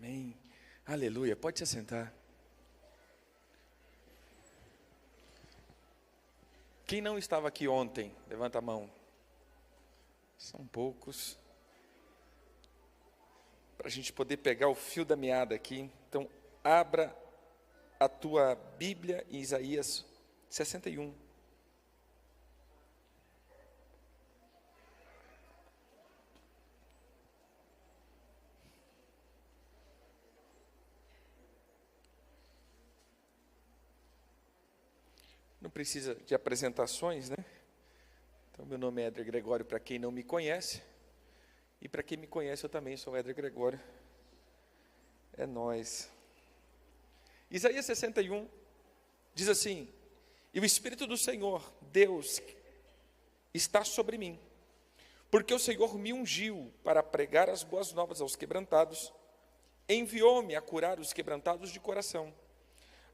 Amém. Aleluia. Pode se assentar. Quem não estava aqui ontem, levanta a mão. São poucos. Para a gente poder pegar o fio da meada aqui. Então, abra a tua Bíblia em Isaías 61. Não precisa de apresentações, né? Então, meu nome é Éder Gregório, para quem não me conhece. E para quem me conhece, eu também sou Éder Gregório. É nóis. Isaías 61 diz assim: e o Espírito do Senhor, Deus, está sobre mim, porque o Senhor me ungiu para pregar as boas novas aos quebrantados, enviou-me a curar os quebrantados de coração,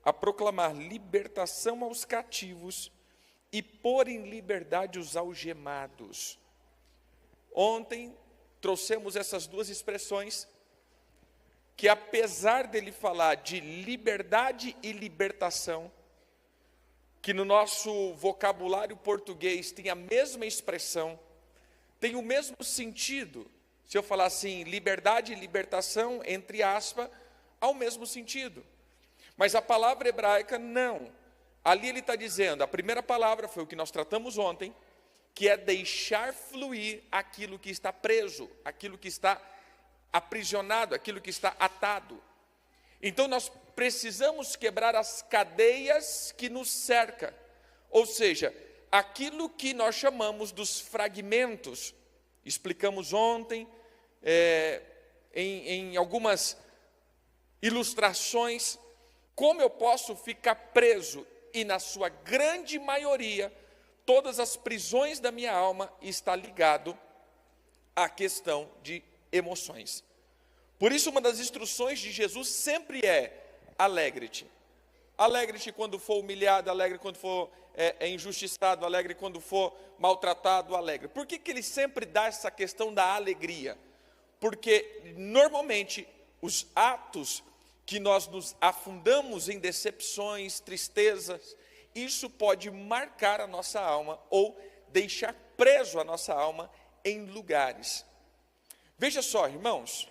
a proclamar libertação aos cativos e pôr em liberdade os algemados. Ontem trouxemos essas duas expressões, que apesar dele falar de liberdade e libertação, que no nosso vocabulário português tem a mesma expressão, tem o mesmo sentido. Se eu falar assim, liberdade e libertação, entre aspas, há o mesmo sentido. Mas a palavra hebraica, não. Ali ele está dizendo, a primeira palavra foi o que nós tratamos ontem, que é deixar fluir aquilo que está preso, aquilo que está aprisionado, aquilo que está atado. Então nós precisamos quebrar as cadeias que nos cercam, ou seja, aquilo que nós chamamos dos fragmentos. Explicamos ontem, em algumas ilustrações, como eu posso ficar preso, e na sua grande maioria, todas as prisões da minha alma está ligado à questão de emoções. Por isso, uma das instruções de Jesus sempre é: alegre-te. Alegre-te quando for humilhado, alegre quando for injustiçado, alegre quando for maltratado, alegre. Por que ele sempre dá essa questão da alegria? Porque, normalmente, os atos que nós nos afundamos em decepções, tristezas, isso pode marcar a nossa alma ou deixar preso a nossa alma em lugares. Veja só, irmãos,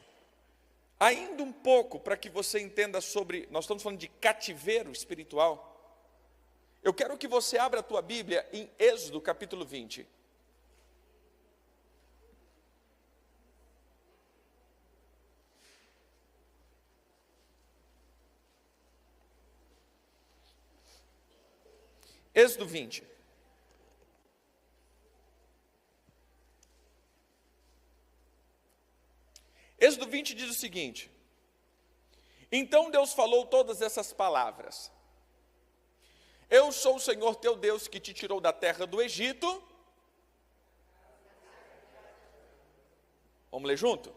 ainda um pouco para que você entenda sobre, nós estamos falando de cativeiro espiritual. Eu quero que você abra a tua Bíblia em Êxodo capítulo 20. Êxodo 20. Êxodo 20 diz o seguinte: então Deus falou todas essas palavras. Eu sou o Senhor teu Deus que te tirou da terra do Egito. Vamos ler junto?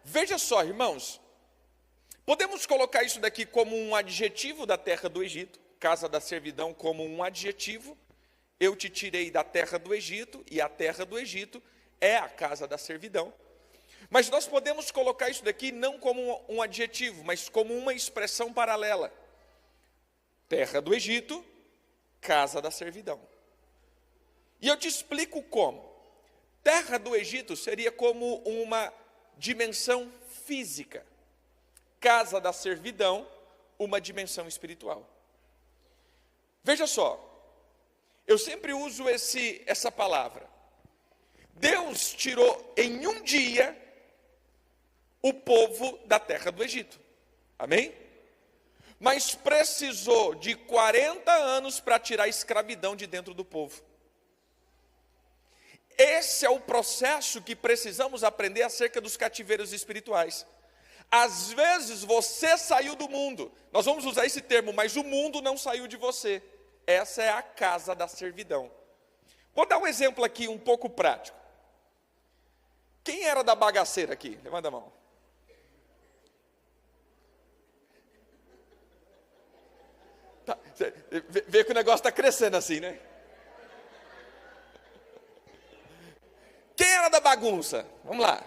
Veja só, irmãos, podemos colocar isso daqui como um adjetivo da terra do Egito, casa da servidão como um adjetivo. Eu te tirei da terra do Egito, e a terra do Egito é a casa da servidão. Mas nós podemos colocar isso daqui não como um adjetivo, mas como uma expressão paralela. Terra do Egito, casa da servidão. E eu te explico como. Terra do Egito seria como uma dimensão física. Casa da servidão, uma dimensão espiritual. Veja só, eu sempre uso essa palavra. Deus tirou em um dia o povo da terra do Egito. Amém? Mas precisou de 40 anos para tirar a escravidão de dentro do povo. Esse é o processo que precisamos aprender acerca dos cativeiros espirituais. Às vezes você saiu do mundo, nós vamos usar esse termo, mas o mundo não saiu de você. Essa é a casa da servidão. Vou dar um exemplo aqui um pouco prático. Quem era da bagaceira aqui? Levanta a mão. Tá, vê que o negócio está crescendo assim, né? bagunça. Vamos lá.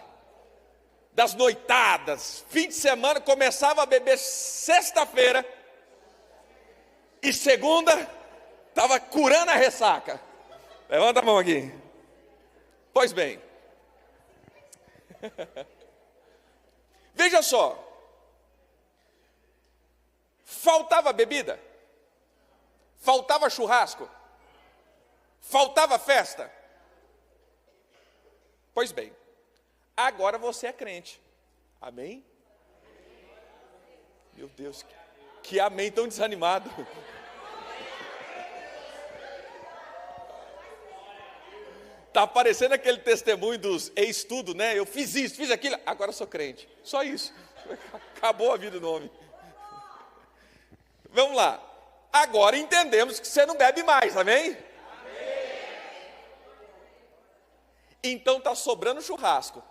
Das noitadas, fim de semana, começava a beber sexta-feira e segunda estava curando a ressaca. Levanta a mão aqui. Pois bem. Veja só. Faltava bebida? Faltava churrasco? Faltava festa? Pois bem, agora você é crente. Amém? Meu Deus, que amém tão desanimado. Está aparecendo aquele testemunho dos ex-tudo, né? Eu fiz isso, fiz aquilo, agora eu sou crente. Só isso. Acabou a vida do homem. Vamos lá. Agora entendemos que você não bebe mais, amém? Então está sobrando churrasco.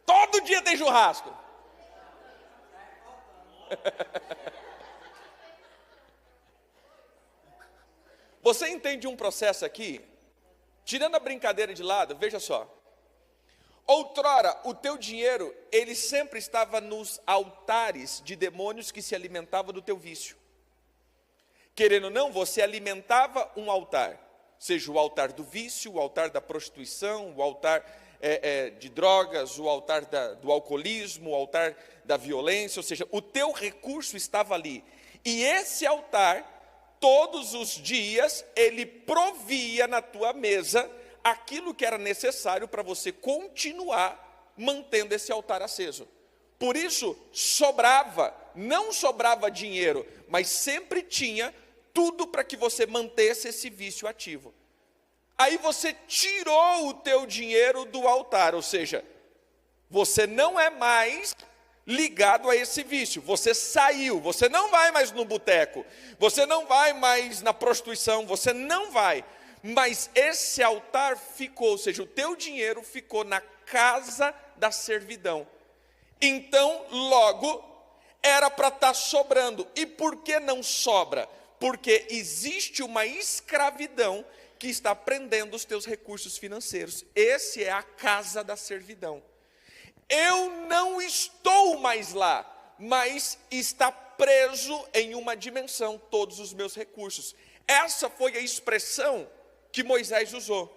Todo dia tem churrasco. Você entende um processo aqui? Tirando a brincadeira de lado, veja só. Outrora, o teu dinheiro, ele sempre estava nos altares de demônios que se alimentavam do teu vício. Querendo ou não, você alimentava um altar. Seja o altar do vício, o altar da prostituição, o altar de drogas, o altar do alcoolismo, o altar da violência. Ou seja, o teu recurso estava ali. E esse altar, todos os dias, ele provia na tua mesa aquilo que era necessário para você continuar mantendo esse altar aceso. Por isso, sobrava, não sobrava dinheiro, mas sempre tinha tudo para que você mantesse esse vício ativo. Aí você tirou o teu dinheiro do altar, ou seja, você não é mais ligado a esse vício, você saiu, você não vai mais no boteco, você não vai mais na prostituição, você não vai, mas esse altar ficou, ou seja, o teu dinheiro ficou na casa da servidão. Então, logo, era para estar sobrando. E por que não sobra? Porque existe uma escravidão que está prendendo os teus recursos financeiros. Esse é a casa da servidão. Eu não estou mais lá, mas está preso em uma dimensão todos os meus recursos. Essa foi a expressão que Moisés usou.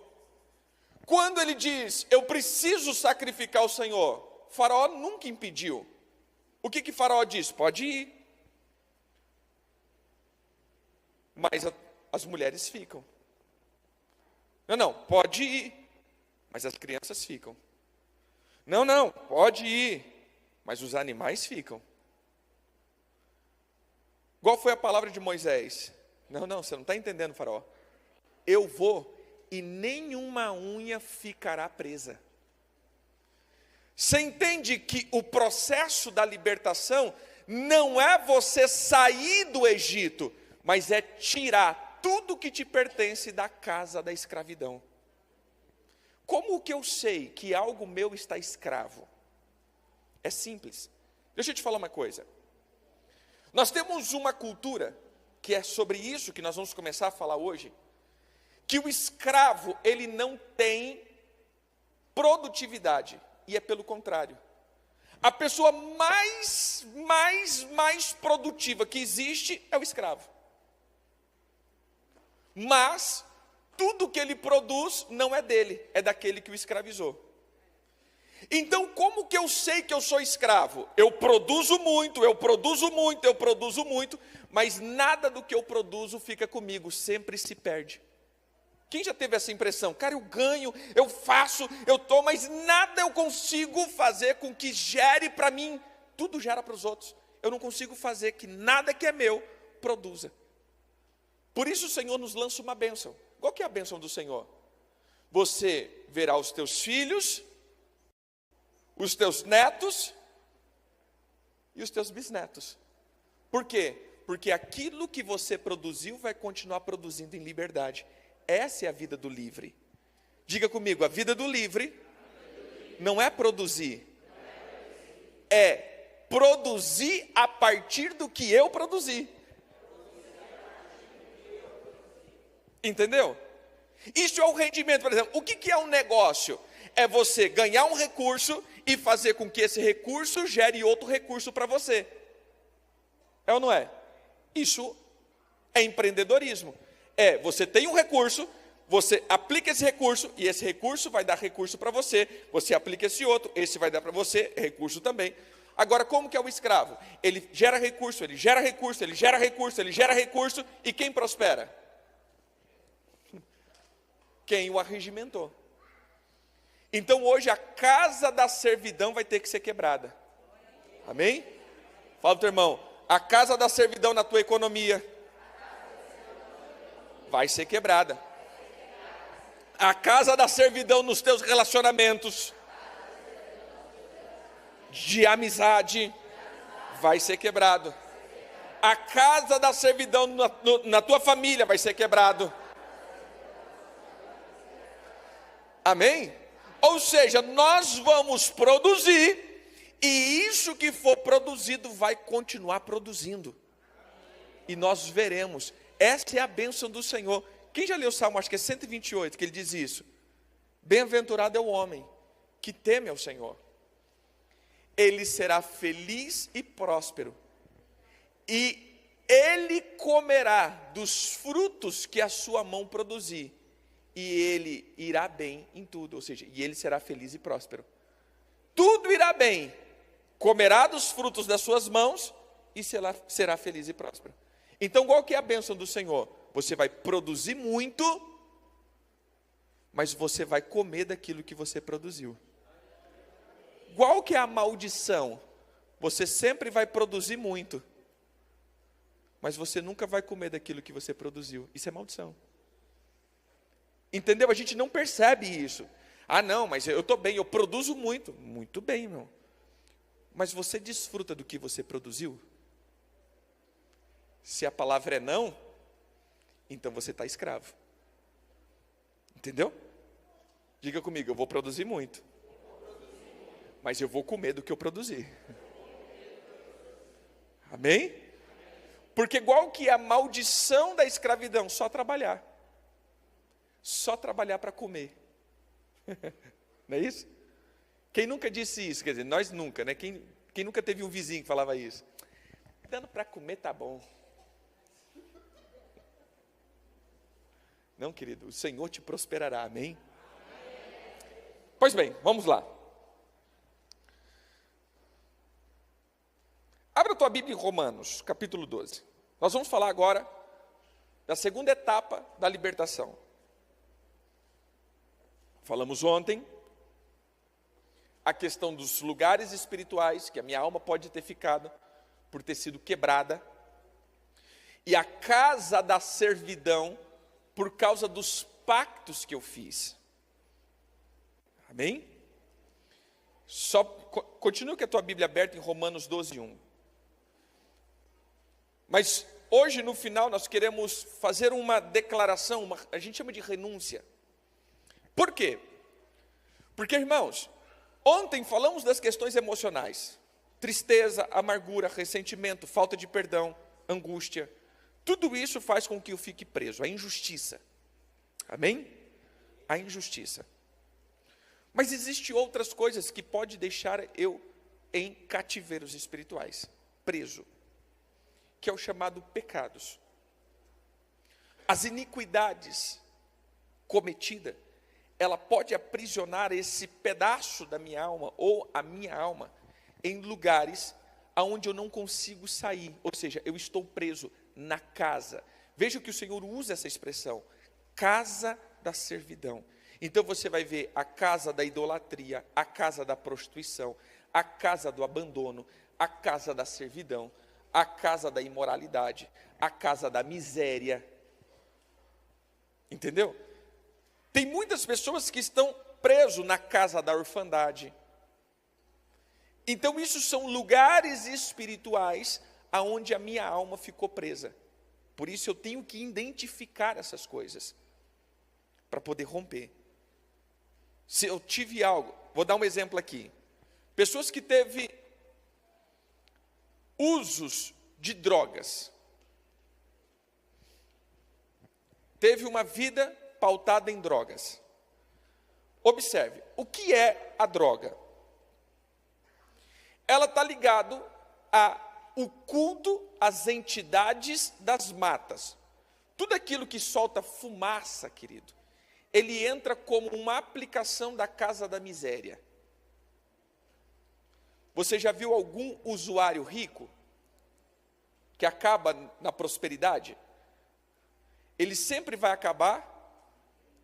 Quando ele diz, eu preciso sacrificar o Senhor, Faraó nunca impediu. O que Faraó diz? Pode ir. Mas as mulheres ficam. Não, pode ir. Mas as crianças ficam. Não, pode ir. Mas os animais ficam. Qual foi a palavra de Moisés? Não, você não está entendendo, Faraó. Eu vou e nenhuma unha ficará presa. Você entende que o processo da libertação não é você sair do Egito, mas é tirar tudo que te pertence da casa da escravidão. Como que eu sei que algo meu está escravo? É simples. Deixa eu te falar uma coisa. Nós temos uma cultura, que é sobre isso que nós vamos começar a falar hoje, que o escravo, ele não tem produtividade. E é pelo contrário. A pessoa mais produtiva que existe é o escravo. Mas tudo que ele produz não é dele, é daquele que o escravizou. Então, como que eu sei que eu sou escravo? Eu produzo muito, mas nada do que eu produzo fica comigo, sempre se perde. Quem já teve essa impressão? Cara, eu ganho, eu faço, mas nada eu consigo fazer com que gere para mim. Tudo gera para os outros. Eu não consigo fazer que nada que é meu produza. Por isso o Senhor nos lança uma bênção. Qual que é a bênção do Senhor? Você verá os teus filhos, os teus netos e os teus bisnetos. Por quê? Porque aquilo que você produziu vai continuar produzindo em liberdade. Essa é a vida do livre. Diga comigo, a vida do livre não é produzir. É produzir a partir do que eu produzi. Entendeu? Isso é o rendimento, por exemplo. O que é um negócio? É você ganhar um recurso e fazer com que esse recurso gere outro recurso para você. É ou não é? Isso é empreendedorismo. Você tem um recurso, você aplica esse recurso, e esse recurso vai dar recurso para você. Você aplica esse outro, esse vai dar para você recurso também. Agora, como que é o escravo? Ele gera recurso, ele gera recurso, ele gera recurso, ele gera recurso, e quem prospera? Quem o arregimentou. Então hoje a casa da servidão vai ter que ser quebrada. Amém? Fala pro teu irmão, a casa da servidão na tua economia vai ser quebrada. A casa da servidão nos teus relacionamentos de amizade vai ser quebrado. A casa da servidão na tua família vai ser quebrado. Amém? Ou seja, nós vamos produzir, e isso que for produzido vai continuar produzindo. E nós veremos. Essa é a bênção do Senhor. Quem já leu o Salmo, acho que é 128, que ele diz isso? Bem-aventurado é o homem que teme ao Senhor. Ele será feliz e próspero. E ele comerá dos frutos que a sua mão produzir. E ele irá bem em tudo, ou seja, e ele será feliz e próspero. Tudo irá bem, comerá dos frutos das suas mãos e será feliz e próspero. Então, qual que é a bênção do Senhor? Você vai produzir muito, mas você vai comer daquilo que você produziu. Qual que é a maldição? Você sempre vai produzir muito, mas você nunca vai comer daquilo que você produziu. Isso é maldição. Entendeu? A gente não percebe isso. Ah, não, mas eu estou bem, eu produzo muito. Muito bem, irmão. Mas você desfruta do que você produziu? Se a palavra é não, então você está escravo. Entendeu? Diga comigo, eu vou produzir muito. Mas eu vou comer do que eu produzi. Amém? Porque igual que a maldição da escravidão, só trabalhar. Só trabalhar para comer. Não é isso? Quem nunca disse isso? Quer dizer, nós nunca, né? Quem nunca teve um vizinho que falava isso? Dando para comer tá bom. Não, querido, o Senhor te prosperará, amém? Pois bem, vamos lá. Abra a tua Bíblia em Romanos, capítulo 12. Nós vamos falar agora da segunda etapa da libertação. Falamos ontem a questão dos lugares espirituais que a minha alma pode ter ficado por ter sido quebrada, e a casa da servidão por causa dos pactos que eu fiz. Amém? Continua com a tua Bíblia aberta em Romanos 12, 1. Mas hoje no final nós queremos fazer uma declaração, a gente chama de renúncia. Por quê? Porque, irmãos, ontem falamos das questões emocionais. Tristeza, amargura, ressentimento, falta de perdão, angústia. Tudo isso faz com que eu fique preso, a injustiça. Amém? A injustiça. Mas existem outras coisas que pode deixar eu em cativeiros espirituais, preso, que é o chamado pecados. As iniquidades cometidas, ela pode aprisionar esse pedaço da minha alma, ou a minha alma, em lugares aonde eu não consigo sair, ou seja, eu estou preso na casa. Veja que o Senhor usa essa expressão, casa da servidão. Então você vai ver a casa da idolatria, a casa da prostituição, a casa do abandono, a casa da servidão, a casa da imoralidade, a casa da miséria. Entendeu? Tem muitas pessoas que estão presos na casa da orfandade. Então isso são lugares espirituais aonde a minha alma ficou presa. Por isso eu tenho que identificar essas coisas para poder romper. Se eu tive algo, vou dar um exemplo aqui. Pessoas que teve usos de drogas. teve uma vida pautada em drogas. Observe, o que é a droga? Ela está ligado ao culto às entidades das matas. Tudo aquilo que solta fumaça, querido, ele entra como uma aplicação da casa da miséria. Você já viu algum usuário rico que acaba na prosperidade? Ele sempre vai acabar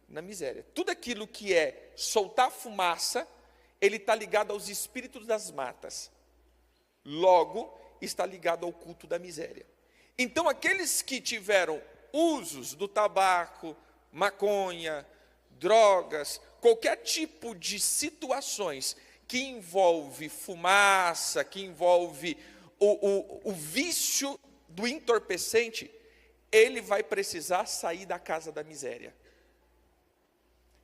na miséria. Tudo aquilo que é soltar fumaça, ele está ligado aos espíritos das matas. Logo, está ligado ao culto da miséria. Então, aqueles que tiveram usos do tabaco, maconha, drogas, qualquer tipo de situações que envolve fumaça, que envolve o vício do entorpecente, ele vai precisar sair da casa da miséria.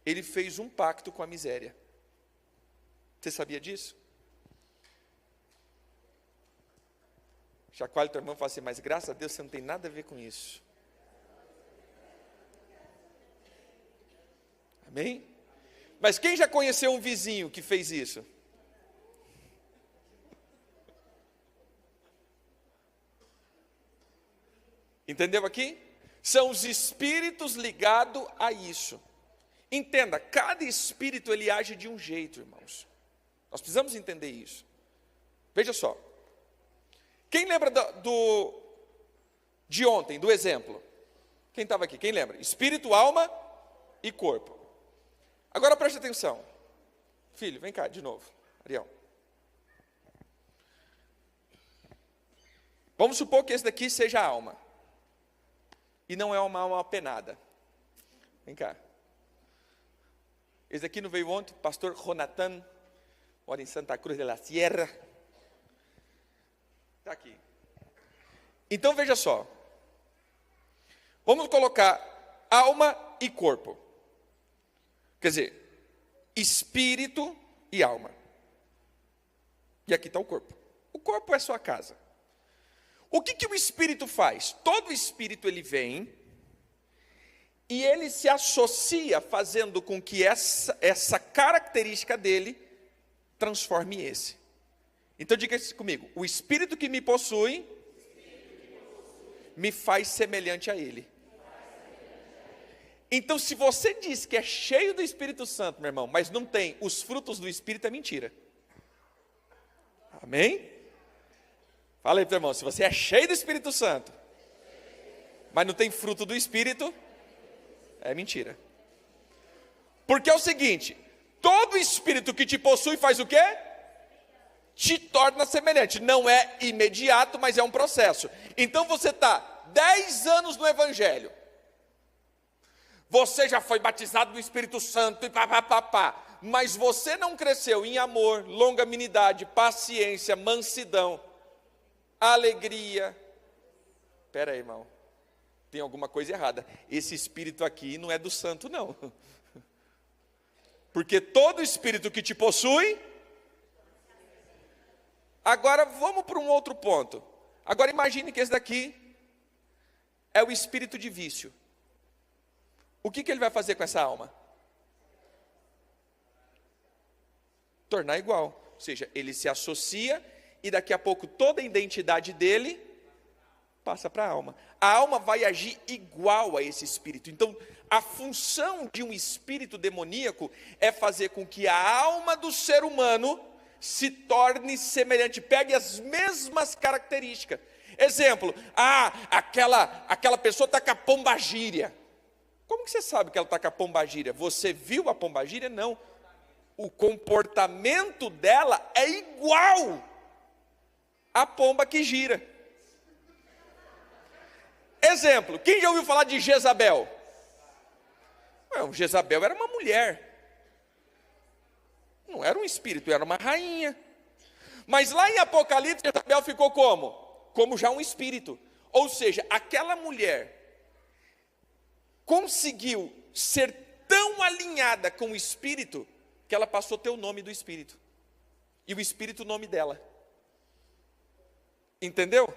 Ele fez um pacto com a miséria. Você sabia disso? Chacoalha o teu irmão e fala assim, mas graças a Deus você não tem nada a ver com isso. Amém? Mas quem já conheceu um vizinho que fez isso? Entendeu aqui? São os espíritos ligados a isso. Entenda, cada espírito ele age de um jeito, irmãos. Nós precisamos entender isso. Veja só. Quem lembra de ontem, do exemplo? Quem estava aqui? Quem lembra? Espírito, alma e corpo. Agora preste atenção. Filho, vem cá de novo. Ariel. Vamos supor que esse daqui seja a alma. E não é uma alma penada. Vem cá. Esse daqui não veio ontem, pastor Jonathan, mora em Santa Cruz de la Sierra. Está aqui. Então veja só. Vamos colocar alma e corpo. Quer dizer, espírito e alma. E aqui está o corpo. O corpo é sua casa. O que o espírito faz? Todo espírito ele vem e ele se associa fazendo com que essa característica dele transforme esse. Então diga isso comigo. O espírito que me possui me faz semelhante a ele. Então se você diz que é cheio do Espírito Santo, meu irmão, mas não tem os frutos do Espírito, é mentira. Amém? Fala aí, meu irmão, se você é cheio do Espírito Santo, mas não tem fruto do Espírito, é mentira. Porque é o seguinte, todo espírito que te possui faz o quê? Te torna semelhante. Não é imediato, mas é um processo. Então você está 10 anos no Evangelho. Você já foi batizado no Espírito Santo e pá. Mas você não cresceu em amor, longanimidade, paciência, mansidão, alegria. Espera aí, irmão. Tem alguma coisa errada. Esse espírito aqui não é do santo, não. Porque todo espírito que te possui. Agora vamos para um outro ponto. Agora imagine que esse daqui é o espírito de vício. O que ele vai fazer com essa alma? Tornar igual. Ou seja, ele se associa e daqui a pouco toda a identidade dele passa para a alma. A alma vai agir igual a esse espírito. Então, a função de um espírito demoníaco é fazer com que a alma do ser humano se torne semelhante, pegue as mesmas características. Exemplo, aquela pessoa está com a pombagíria. Como que você sabe que ela está com a pombagíria? Você viu a pombagíria? Não. O comportamento dela é igual à pomba que gira. Exemplo, quem já ouviu falar de Jezabel? Não, Jezabel era uma mulher. Não era um espírito, era uma rainha. Mas lá em Apocalipse, Jezabel ficou como? Como já um espírito. Ou seja, aquela mulher conseguiu ser tão alinhada com o espírito, que ela passou a ter o nome do espírito. E o espírito o nome dela. Entendeu?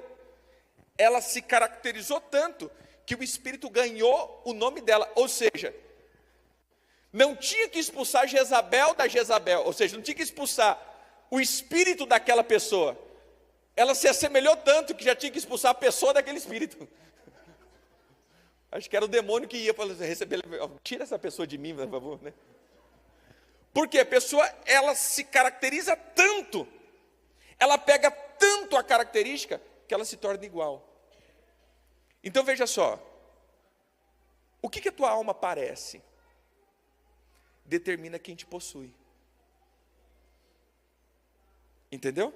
Ela se caracterizou tanto, que o espírito ganhou o nome dela, ou seja, não tinha que expulsar Jezabel da Jezabel, ou seja, não tinha que expulsar o espírito daquela pessoa. Ela se assemelhou tanto que já tinha que expulsar a pessoa daquele espírito. Acho que era o demônio que ia para receber, tira essa pessoa de mim, por favor, né? Porque a pessoa, ela se caracteriza tanto, ela pega tanto a característica, que ela se torna igual. Então veja só, o que a tua alma parece, determina quem te possui. Entendeu?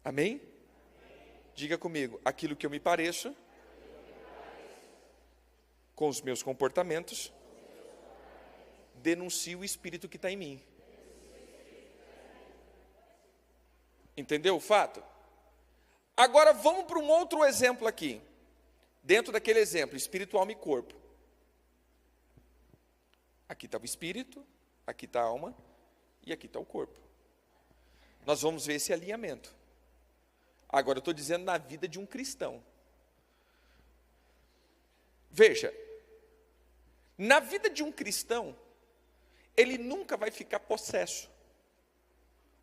Amém? Diga comigo, aquilo que eu me pareço, com os meus comportamentos, denuncia o espírito que está em mim. Entendeu o fato? Agora vamos para um outro exemplo aqui. Dentro daquele exemplo, espírito, alma e corpo. Aqui está o espírito, aqui está a alma e aqui está o corpo. Nós vamos ver esse alinhamento. Agora eu estou dizendo na vida de um cristão. Veja, na vida de um cristão, ele nunca vai ficar possesso.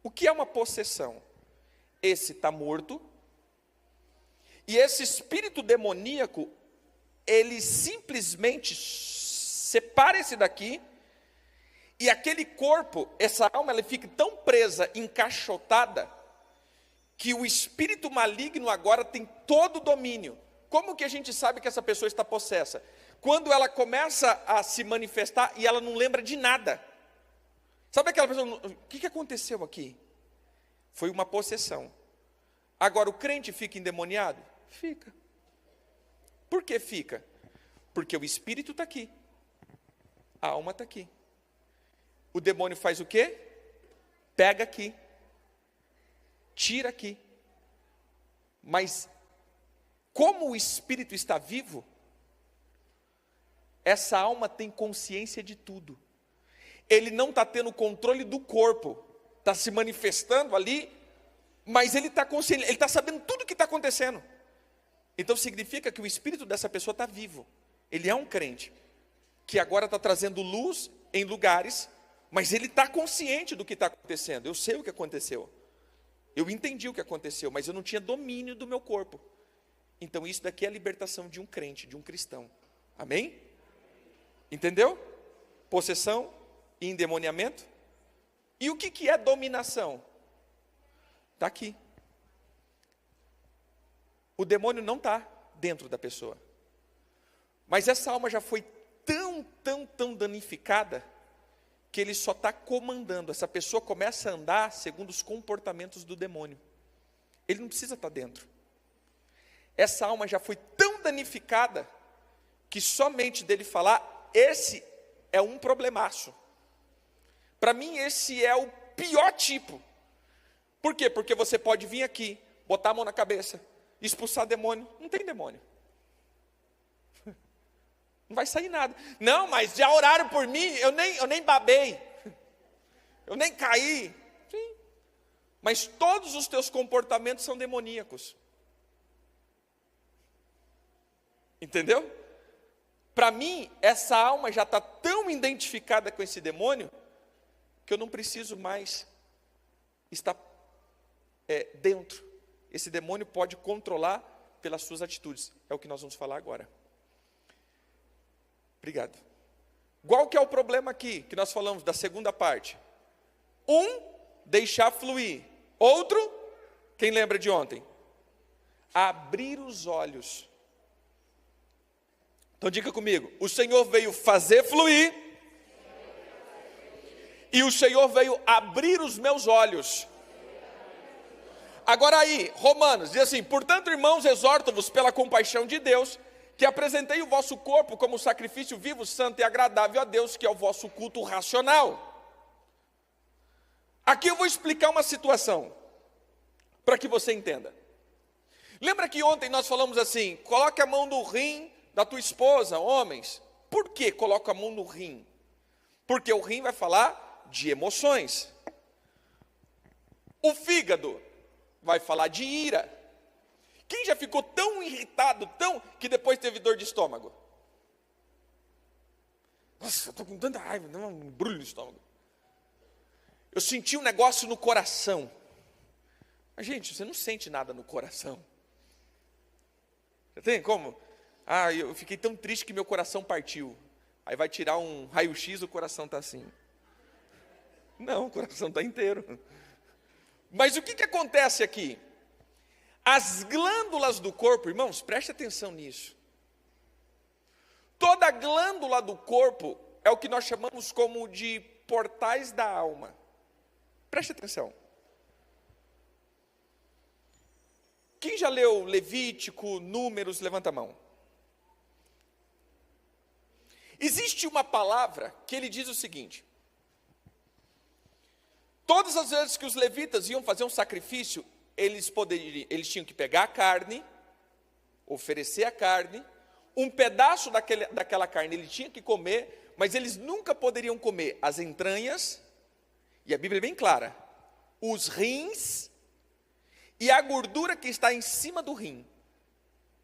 O que é uma possessão? Esse está morto, e esse espírito demoníaco, ele simplesmente separa esse daqui, e aquele corpo, essa alma, ela fica tão presa, encaixotada, que o espírito maligno agora tem todo o domínio. Como que a gente sabe que essa pessoa está possessa? Quando ela começa a se manifestar e ela não lembra de nada. Sabe aquela pessoa, o que aconteceu aqui? Foi uma possessão. Agora o crente fica endemoniado? Fica. Por que fica? Porque o espírito está aqui. A alma está aqui. O demônio faz o quê? Pega aqui. Tira aqui. Mas, como o espírito está vivo, essa alma tem consciência de tudo. Ele não está tendo controle do corpo. Está se manifestando ali, mas ele está consciente, ele está sabendo tudo o que está acontecendo. Então significa que o espírito dessa pessoa está vivo. Ele é um crente, que agora está trazendo luz em lugares, mas ele está consciente do que está acontecendo. Eu sei o que aconteceu. Eu entendi o que aconteceu, mas eu não tinha domínio do meu corpo. Então isso daqui é a libertação de um crente, de um cristão. Amém? Entendeu? Possessão e endemoniamento. E o que é dominação? Está aqui. O demônio não está dentro da pessoa. Mas essa alma já foi tão danificada, que ele só está comandando. Essa pessoa começa a andar segundo os comportamentos do demônio. Ele não precisa estar dentro. Essa alma já foi tão danificada, que somente dele falar, esse é um problemaço. Para mim esse é o pior tipo. Por quê? Porque você pode vir aqui, botar a mão na cabeça, expulsar demônio. Não tem demônio. Não vai sair nada. Não, mas já oraram por mim, eu nem babei. Eu nem caí. Sim. Mas todos os teus comportamentos são demoníacos. Entendeu? Para mim, essa alma já está tão identificada com esse demônio, que eu não preciso mais estar dentro. Esse demônio pode controlar pelas suas atitudes. É o que nós vamos falar agora. Obrigado. Qual que é o problema aqui, que nós falamos da segunda parte? Deixar fluir. Outro, quem lembra de ontem? Abrir os olhos. Então diga comigo, o Senhor veio fazer fluir, e o Senhor veio abrir os meus olhos. Agora aí, Romanos, diz assim, portanto, irmãos, exorto-vos pela compaixão de Deus, que apresentei o vosso corpo como sacrifício vivo, santo e agradável a Deus, que é o vosso culto racional. Aqui eu vou explicar uma situação, para que você entenda. Lembra que ontem nós falamos assim, coloque a mão no rim da tua esposa, homens. Por que coloca a mão no rim? Porque o rim vai falar de emoções. O fígado vai falar de ira. Quem já ficou tão irritado, que depois teve dor de estômago. Nossa, eu estou com tanta raiva, dá um embrulho no estômago. Eu senti um negócio no coração. Mas, gente, você não sente nada no coração. Você tem como? Eu fiquei tão triste que meu coração partiu. Aí vai tirar um raio-x, o coração está assim. Não, o coração está inteiro. Mas o que acontece aqui? As glândulas do corpo, irmãos, preste atenção nisso. Toda glândula do corpo é o que nós chamamos como de portais da alma. Preste atenção. Quem já leu Levítico, Números, levanta a mão. Existe uma palavra que ele diz o seguinte: todas as vezes que os levitas iam fazer um sacrifício, eles tinham que pegar a carne, oferecer a carne, um pedaço daquela carne ele tinha que comer, mas eles nunca poderiam comer as entranhas, e a Bíblia é bem clara, os rins e a gordura que está em cima do rim.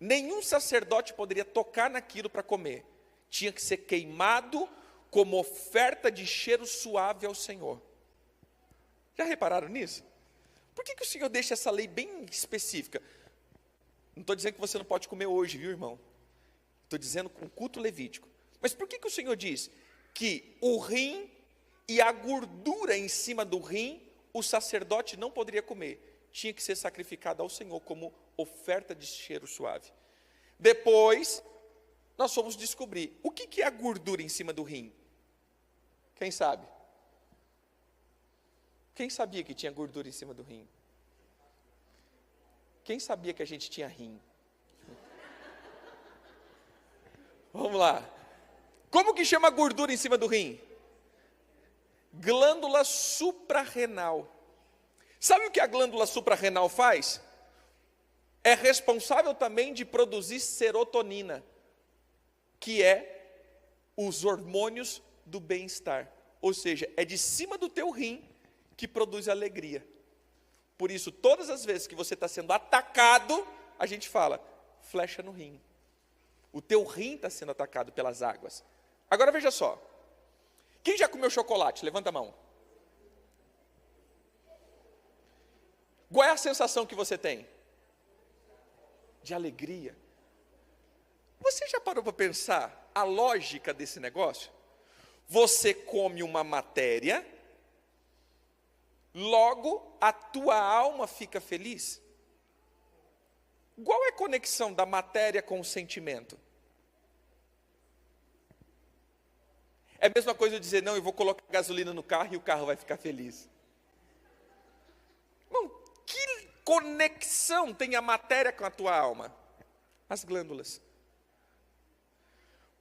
Nenhum sacerdote poderia tocar naquilo para comer. Tinha que ser queimado como oferta de cheiro suave ao Senhor. Já repararam nisso? Por que o Senhor deixa essa lei bem específica? Não estou dizendo que você não pode comer hoje, viu, irmão? Estou dizendo com o culto levítico. Mas por que o Senhor diz que o rim e a gordura em cima do rim, o sacerdote não poderia comer? Tinha que ser sacrificado ao Senhor como oferta de cheiro suave. Depois, nós fomos descobrir o que é a gordura em cima do rim. Quem sabe? Quem sabia que tinha gordura em cima do rim? Quem sabia que a gente tinha rim? Vamos lá. Como que chama a gordura em cima do rim? Glândula suprarrenal. Sabe o que a glândula suprarrenal faz? É responsável também de produzir serotonina, que é os hormônios do bem-estar. Ou seja, é de cima do teu rim que produz alegria. Por isso, todas as vezes que você está sendo atacado, a gente fala, flecha no rim. O teu rim está sendo atacado pelas águas. Agora veja só. Quem já comeu chocolate? Levanta a mão. Qual é a sensação que você tem? De alegria. Você já parou para pensar a lógica desse negócio? Você come uma matéria, logo a tua alma fica feliz. Qual é a conexão da matéria com o sentimento? É a mesma coisa eu dizer, não, eu vou colocar gasolina no carro e o carro vai ficar feliz. Irmão, que conexão tem a matéria com a tua alma? As glândulas.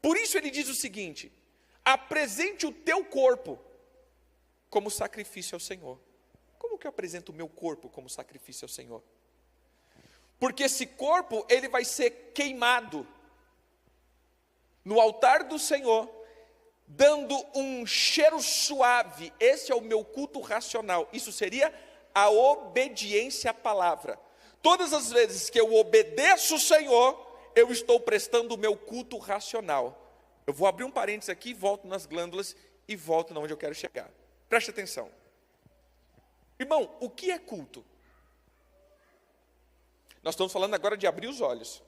Por isso ele diz o seguinte: apresente o teu corpo como sacrifício ao Senhor. Como que eu apresento o meu corpo como sacrifício ao Senhor? Porque esse corpo, ele vai ser queimado no altar do Senhor, dando um cheiro suave. Esse é o meu culto racional. Isso seria a obediência à palavra. Todas as vezes que eu obedeço o Senhor, eu estou prestando o meu culto racional. Eu vou abrir um parênteses aqui, volto nas glândulas e volto onde eu quero chegar. Preste atenção. Irmão, o que é culto? Nós estamos falando agora de abrir os olhos.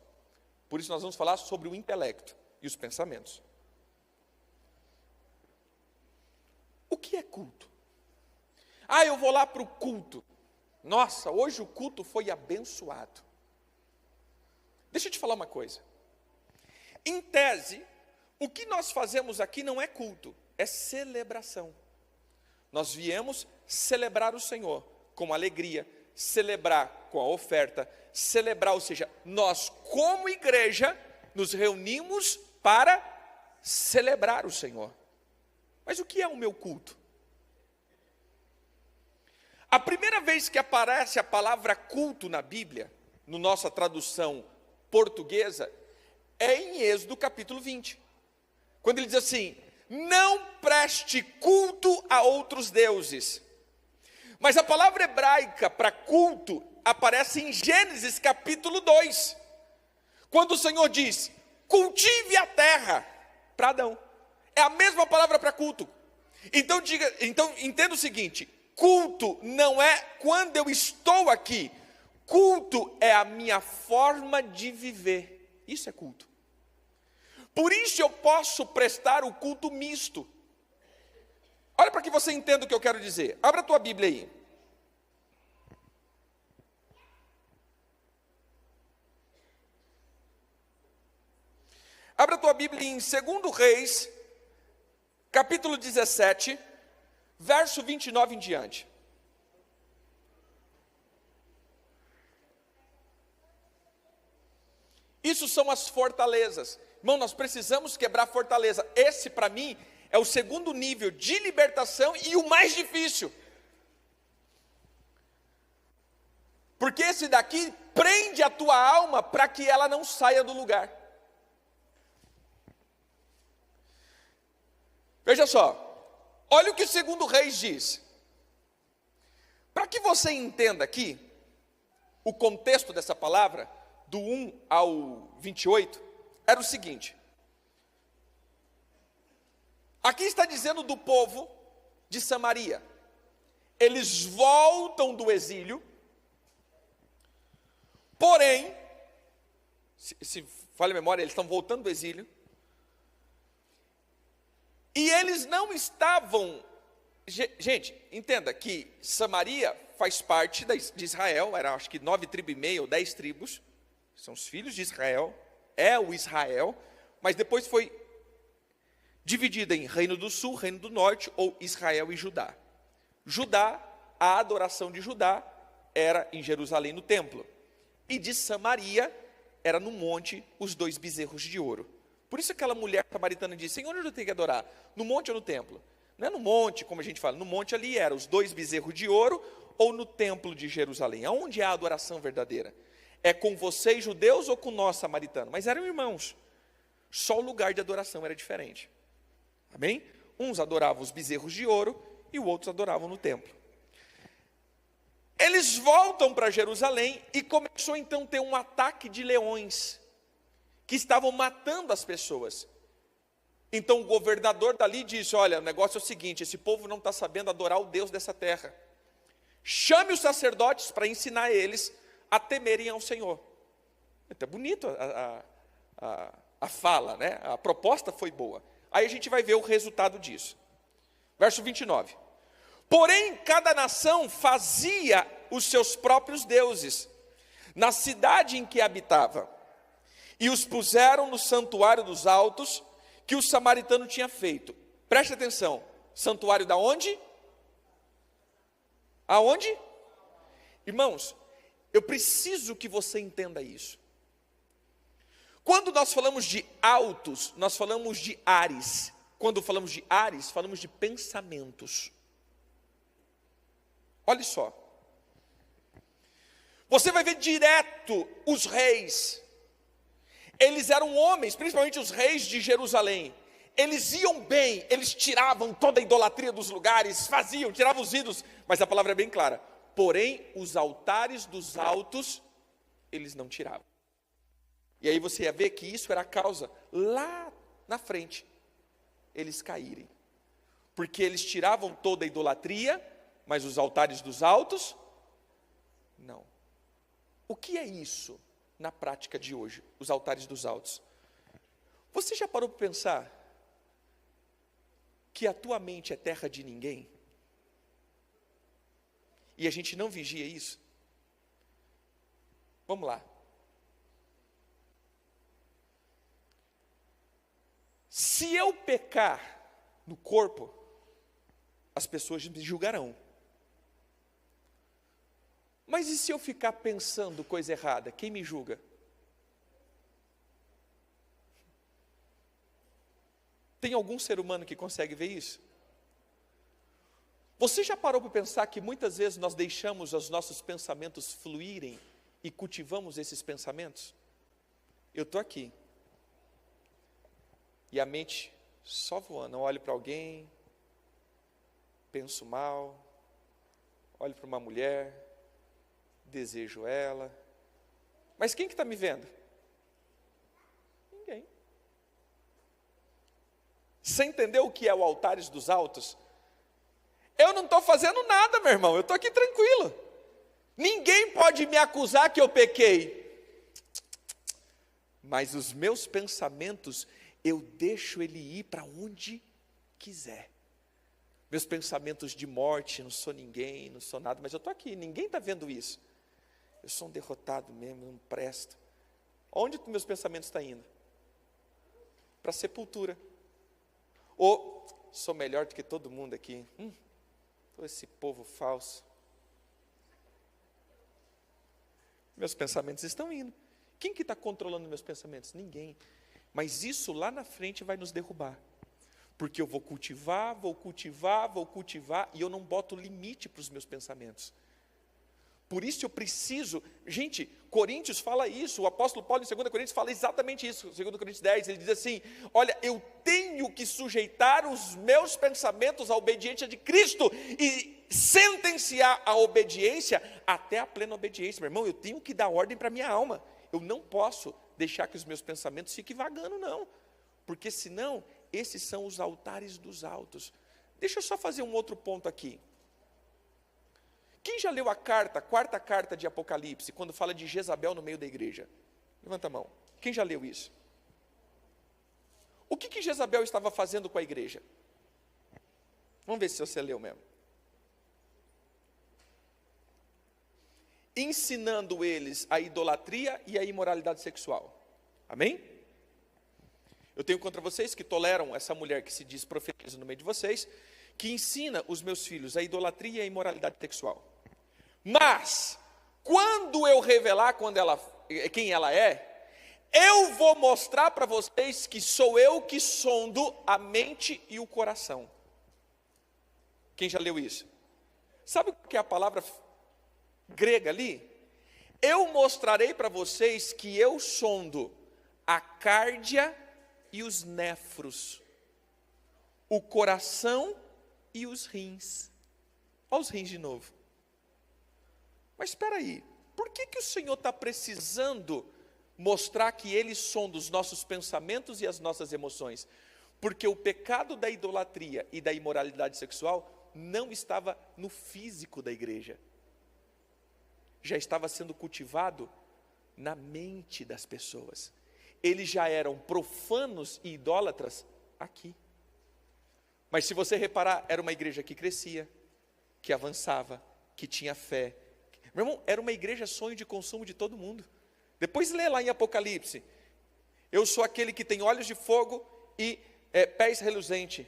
Por isso nós vamos falar sobre o intelecto e os pensamentos. O que é culto? Eu vou lá para o culto. Nossa, hoje o culto foi abençoado. Deixa eu te falar uma coisa. Em tese, o que nós fazemos aqui não é culto, é celebração. Nós viemos celebrar o Senhor com alegria, celebrar com a oferta, celebrar, ou seja, nós como igreja nos reunimos para celebrar o Senhor. Mas o que é o meu culto? A primeira vez que aparece a palavra culto na Bíblia, na nossa tradução portuguesa, é em Êxodo capítulo 20. Quando ele diz assim, não preste culto a outros deuses. Mas a palavra hebraica para culto aparece em Gênesis capítulo 2, quando o Senhor diz: cultive a terra, para Adão. É a mesma palavra para culto. Então entenda o seguinte: culto não é quando eu estou aqui, culto é a minha forma de viver. Isso é culto. Por isso eu posso prestar o culto misto. Olha para que você entenda o que eu quero dizer. Abra a tua Bíblia aí. Abra a tua Bíblia em 2 Reis, capítulo 17, verso 29 em diante. Isso são as fortalezas. Irmão, nós precisamos quebrar fortaleza. Esse, para mim, é o segundo nível de libertação e o mais difícil. Porque esse daqui prende a tua alma para que ela não saia do lugar. Veja só, olha o que o 2 Reis diz. Para que você entenda aqui o contexto dessa palavra, do 1 ao 28, era o seguinte. Aqui está dizendo do povo de Samaria. Eles voltam do exílio, porém, se falha a memória, eles estão voltando do exílio, e eles não estavam... Gente, entenda que Samaria faz parte de Israel, era acho que 9 tribos e meia ou 10 tribos, são os filhos de Israel, é o Israel, mas depois foi dividida em Reino do Sul, Reino do Norte, ou Israel e Judá. Judá, a adoração de Judá era em Jerusalém no templo, e de Samaria era no monte os 2 bezerros de ouro. Por isso aquela mulher samaritana disse: Senhor, onde eu tenho que adorar? No monte ou no templo? Não é no monte, como a gente fala, no monte ali era os 2 bezerros de ouro, ou no templo de Jerusalém. Aonde é a adoração verdadeira? É com vocês judeus ou com nós samaritanos? Mas eram irmãos, só o lugar de adoração era diferente. Amém? Uns adoravam os bezerros de ouro e os outros adoravam no templo. Eles voltam para Jerusalém e começou então a ter um ataque de leões, que estavam matando as pessoas. Então o governador dali disse: olha, o negócio é o seguinte, esse povo não está sabendo adorar o Deus dessa terra. Chame os sacerdotes para ensinar eles a temerem ao Senhor. É até bonito a fala, né? A proposta foi boa. Aí a gente vai ver o resultado disso. Verso 29. Porém, cada nação fazia os seus próprios deuses na cidade em que habitava, e os puseram no santuário dos altos que o samaritano tinha feito. Preste atenção, santuário da onde? Aonde? Irmãos, eu preciso que você entenda isso. Quando nós falamos de altos, nós falamos de ares. Quando falamos de ares, falamos de pensamentos. Olha só. Você vai ver direto os reis. Eles eram homens, principalmente os reis de Jerusalém. Eles iam bem, eles tiravam toda a idolatria dos lugares, tiravam os ídolos. Mas a palavra é bem clara. Porém, os altares dos altos, eles não tiravam. E aí você ia ver que isso era a causa, lá na frente, eles caírem. Porque eles tiravam toda a idolatria, mas os altares dos altos, não. O que é isso na prática de hoje, os altares dos altos? Você já parou para pensar que a tua mente é terra de ninguém? E a gente não vigia isso? Vamos lá. Se eu pecar no corpo, as pessoas me julgarão. Mas e se eu ficar pensando coisa errada, quem me julga? Tem algum ser humano que consegue ver isso? Você já parou para pensar que muitas vezes nós deixamos os nossos pensamentos fluírem e cultivamos esses pensamentos? Eu estou aqui. E a mente só voando. Eu olho para alguém, penso mal, olho para uma mulher, desejo ela. Mas quem que está me vendo? Ninguém. Você entendeu o que é o Altares dos Altos? Eu não estou fazendo nada, meu irmão, eu estou aqui tranquilo. Ninguém pode me acusar que eu pequei. Mas os meus pensamentos, eu deixo ele ir para onde quiser. Meus pensamentos de morte, não sou ninguém, não sou nada, mas eu estou aqui, ninguém está vendo isso. Eu sou um derrotado mesmo, não presto. Onde os meus pensamentos estão indo? Para a sepultura. Ou, sou melhor do que todo mundo aqui. Todo esse povo falso. Meus pensamentos estão indo. Quem que está controlando meus pensamentos? Ninguém. Mas isso lá na frente vai nos derrubar. Porque eu vou cultivar, e eu não boto limite para os meus pensamentos. Por isso eu preciso, gente, Coríntios fala isso, o apóstolo Paulo em 2 Coríntios fala exatamente isso, 2 Coríntios 10, ele diz assim, olha, eu tenho que sujeitar os meus pensamentos à obediência de Cristo, e sentenciar a obediência até a plena obediência. Meu irmão, eu tenho que dar ordem para a minha alma, eu não posso deixar que os meus pensamentos fiquem vagando não, porque senão, esses são os altares dos altos. Deixa eu só fazer um outro ponto aqui. Quem já leu a quarta carta de Apocalipse, quando fala de Jezabel no meio da igreja? Levanta a mão. Quem já leu isso? O que Jezabel estava fazendo com a igreja? Vamos ver se você leu mesmo. Ensinando eles a idolatria e a imoralidade sexual. Amém? Eu tenho contra vocês que toleram essa mulher que se diz profetisa no meio de vocês, que ensina os meus filhos a idolatria e a imoralidade sexual. Mas, quando eu revelar quem ela é, eu vou mostrar para vocês que sou eu que sondo a mente e o coração. Quem já leu isso? Sabe o que é a palavra grega ali? Eu mostrarei para vocês que eu sondo a cárdia e os néfros, o coração e os rins. Olha os rins de novo. Mas espera aí, por que o Senhor está precisando mostrar que Ele sonda os nossos pensamentos e as nossas emoções? Porque o pecado da idolatria e da imoralidade sexual não estava no físico da igreja. Já estava sendo cultivado na mente das pessoas. Eles já eram profanos e idólatras aqui. Mas se você reparar, era uma igreja que crescia, que avançava, que tinha fé. Meu irmão, era uma igreja sonho de consumo de todo mundo. Depois lê lá em Apocalipse. Eu sou aquele que tem olhos de fogo e pés reluzentes.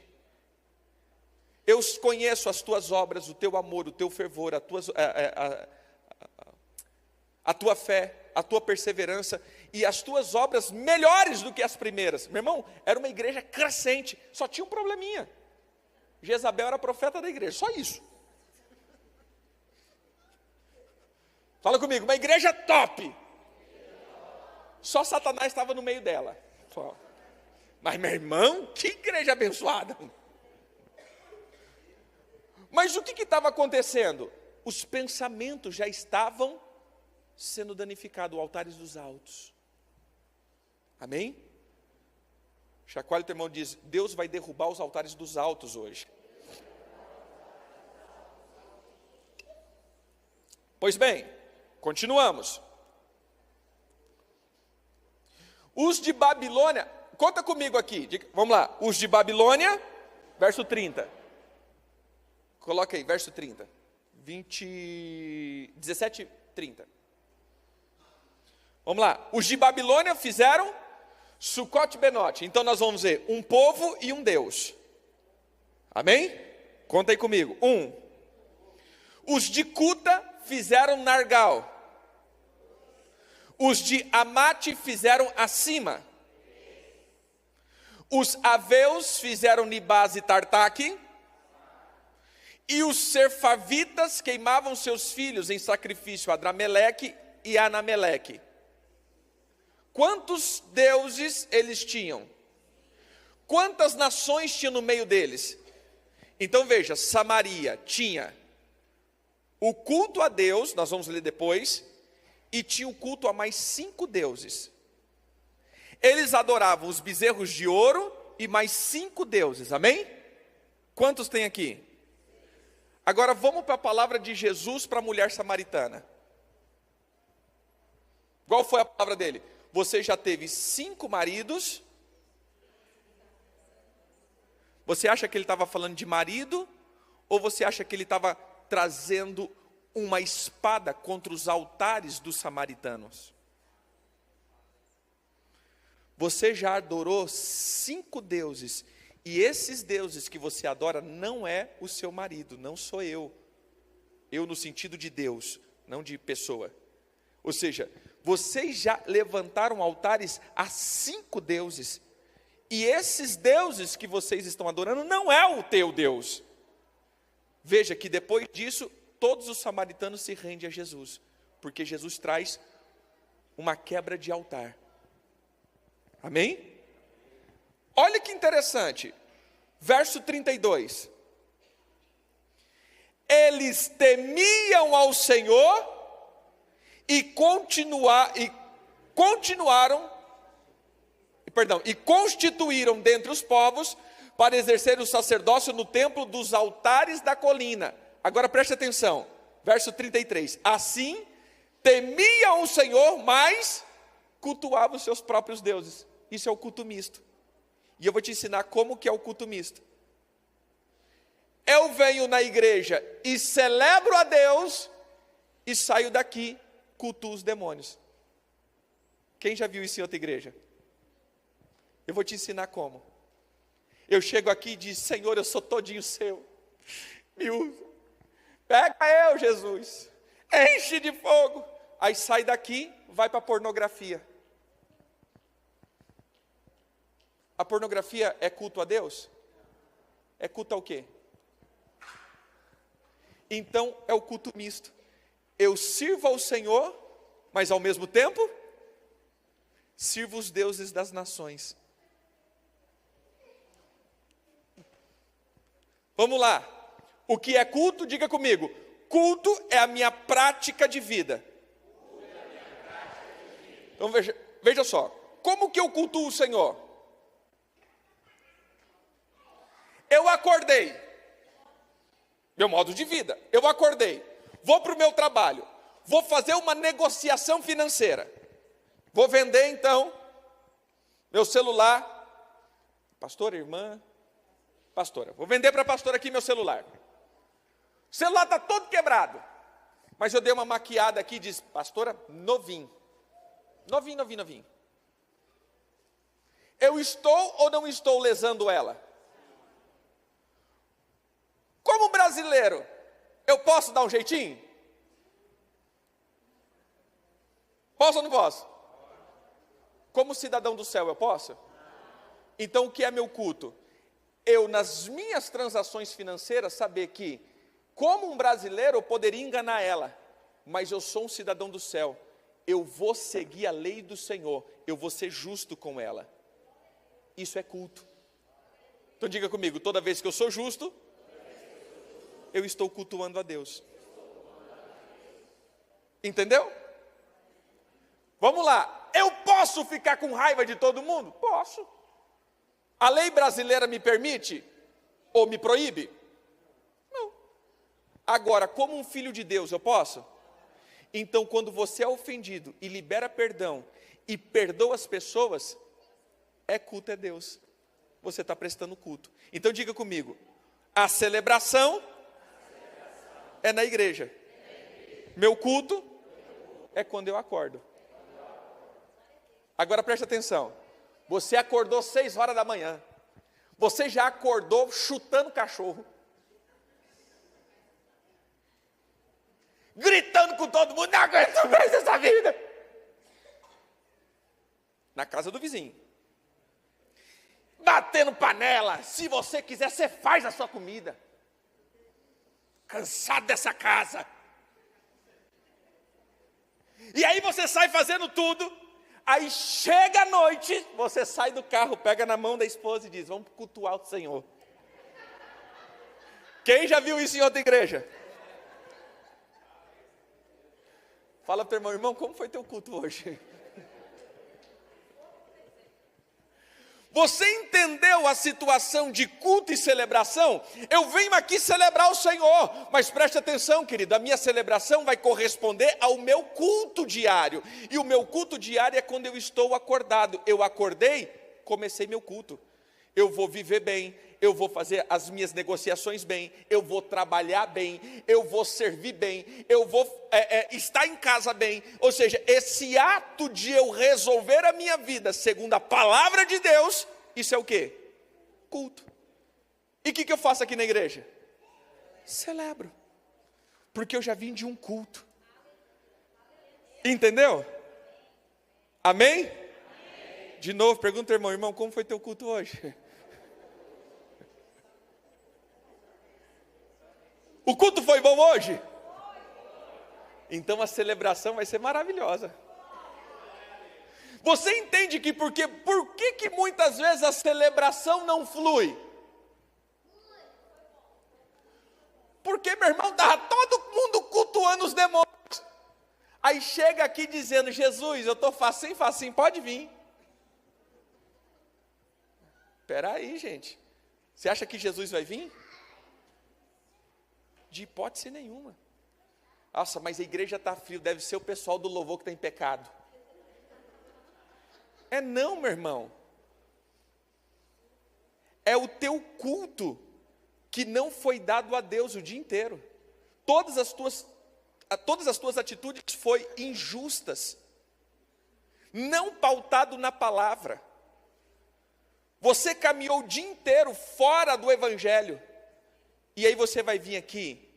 Eu conheço as tuas obras, o teu amor, o teu fervor, a tua fé, a tua perseverança e as tuas obras melhores do que as primeiras. Meu irmão, era uma igreja crescente, só tinha um probleminha. Jezabel era profeta da igreja, só isso. Fala comigo, uma igreja top. Só Satanás estava no meio dela. Mas meu irmão, que igreja abençoada. Mas o que estava acontecendo? Os pensamentos já estavam sendo danificados, altares dos altos. Amém? Chacoalha o teu irmão e diz, Deus vai derrubar os altares dos altos hoje. Pois bem, continuamos. Os de Babilônia, conta comigo aqui, vamos lá. Os de Babilônia, verso 30. Coloca aí, verso 30. 17, 30. Vamos lá. Os de Babilônia fizeram Sucote e Benote. Então nós vamos ver um povo e um Deus. Amém? Conta aí comigo. Os de Cuta fizeram Nargal. Os de Amate fizeram Acima. Os aveus fizeram Nibás e Tartaque. E os serfavitas queimavam seus filhos em sacrifício a Adrameleque e a Anameleque. Quantos deuses eles tinham? Quantas nações tinha no meio deles? Então veja, Samaria tinha o culto a Deus, nós vamos ler depois, e tinha o culto a mais 5 deuses. Eles adoravam os bezerros de ouro e mais 5 deuses, amém? Quantos tem aqui? Agora vamos para a palavra de Jesus para a mulher samaritana. Qual foi a palavra dele? Você já teve 5 maridos? Você acha que ele estava falando de marido? Ou você acha que ele estava trazendo uma espada contra os altares dos samaritanos? Você já adorou 5 deuses, e esses deuses que você adora não é o seu marido, não sou eu. Eu no sentido de Deus, não de pessoa. Ou seja, vocês já levantaram altares a 5 deuses, e esses deuses que vocês estão adorando não é o teu Deus. Veja que depois disso, todos os samaritanos se rendem a Jesus, porque Jesus traz uma quebra de altar. Amém? Olha que interessante, verso 32. Eles temiam ao Senhor e constituíram dentre os povos para exercer o sacerdócio no templo dos altares da colina. Agora preste atenção, verso 33. Assim, temiam o Senhor, mas cultuavam os seus próprios deuses. Isso é o culto misto. E eu vou te ensinar como que é o culto misto. Eu venho na igreja e celebro a Deus, e saio daqui, cultuo os demônios. Quem já viu isso em outra igreja? Eu vou te ensinar como. Eu chego aqui e digo: Senhor, eu sou todinho seu, me usa, pega eu, Jesus, enche de fogo. Aí sai daqui, vai para a pornografia. A pornografia é culto a Deus? É culto ao quê? Então é o culto misto. Eu sirvo ao Senhor, mas ao mesmo tempo sirvo os deuses das nações. Vamos lá. O que é culto? Diga comigo. Culto é a minha prática de vida. Então veja só. Como que eu cultuo o Senhor? Eu acordei. Meu modo de vida. Eu acordei. Vou para o meu trabalho. Vou fazer uma negociação financeira. Vou vender então meu celular. Pastora, irmã. Pastora, vou vender para a pastora aqui meu celular. O celular está todo quebrado. Mas eu dei uma maquiada aqui e disse: pastora, novinho. Novinho. Eu estou ou não estou lesando ela? Como brasileiro, eu posso dar um jeitinho? Posso ou não posso? Como cidadão do céu, eu posso? Então, o que é meu culto? Eu, nas minhas transações financeiras, saber que, como um brasileiro, eu poderia enganar ela, mas eu sou um cidadão do céu. Eu vou seguir a lei do Senhor, eu vou ser justo com ela. Isso é culto. Então diga comigo: toda vez que eu sou justo, eu estou cultuando a Deus. Entendeu? Vamos lá. Eu posso ficar com raiva de todo mundo? Posso. A lei brasileira me permite? Ou me proíbe? Não. Agora, como um filho de Deus, eu posso? Então, quando você é ofendido e libera perdão e perdoa as pessoas, é culto a Deus. Você está prestando culto. Então diga comigo: a celebração é na igreja. Meu culto é quando eu acordo. Agora preste atenção. Você acordou 6 horas da manhã. Você já acordou chutando cachorro, gritando com todo mundo: não aguento mais essa vida. Na casa do vizinho. Batendo panela. Se você quiser, você faz a sua comida. Cansado dessa casa. E aí você sai fazendo tudo. Aí chega a noite, você sai do carro, pega na mão da esposa e diz: vamos cultuar o Senhor. Quem já viu isso em outra igreja? Fala para o teu irmão, como foi teu culto hoje? Você entendeu a situação de culto e celebração? Eu venho aqui celebrar o Senhor, mas preste atenção, querido, a minha celebração vai corresponder ao meu culto diário, e o meu culto diário é quando eu estou acordado. Eu acordei, comecei meu culto. Eu vou viver bem, eu vou fazer as minhas negociações bem, eu vou trabalhar bem, eu vou servir bem, eu vou estar em casa bem. Ou seja, esse ato de eu resolver a minha vida segundo a palavra de Deus, isso é o quê? Culto. E o que eu faço aqui na igreja? Celebro. Porque eu já vim de um culto. Entendeu? Amém? De novo, pergunta ao irmão, como foi teu culto hoje? O culto foi bom hoje? Então a celebração vai ser maravilhosa. Você entende que por que muitas vezes a celebração não flui? Porque, meu irmão, estava todo mundo cultuando os demônios. Aí chega aqui dizendo, Jesus, eu estou facinho, pode vir. Espera aí, gente. Você acha que Jesus vai vir? De hipótese nenhuma. Nossa, mas a igreja está frio, deve ser o pessoal do louvor que está em pecado. É não, meu irmão. É o teu culto que não foi dado a Deus o dia inteiro. Todas as tuas atitudes foram injustas. Não pautado na palavra. Você caminhou o dia inteiro fora do evangelho. E aí você vai vir aqui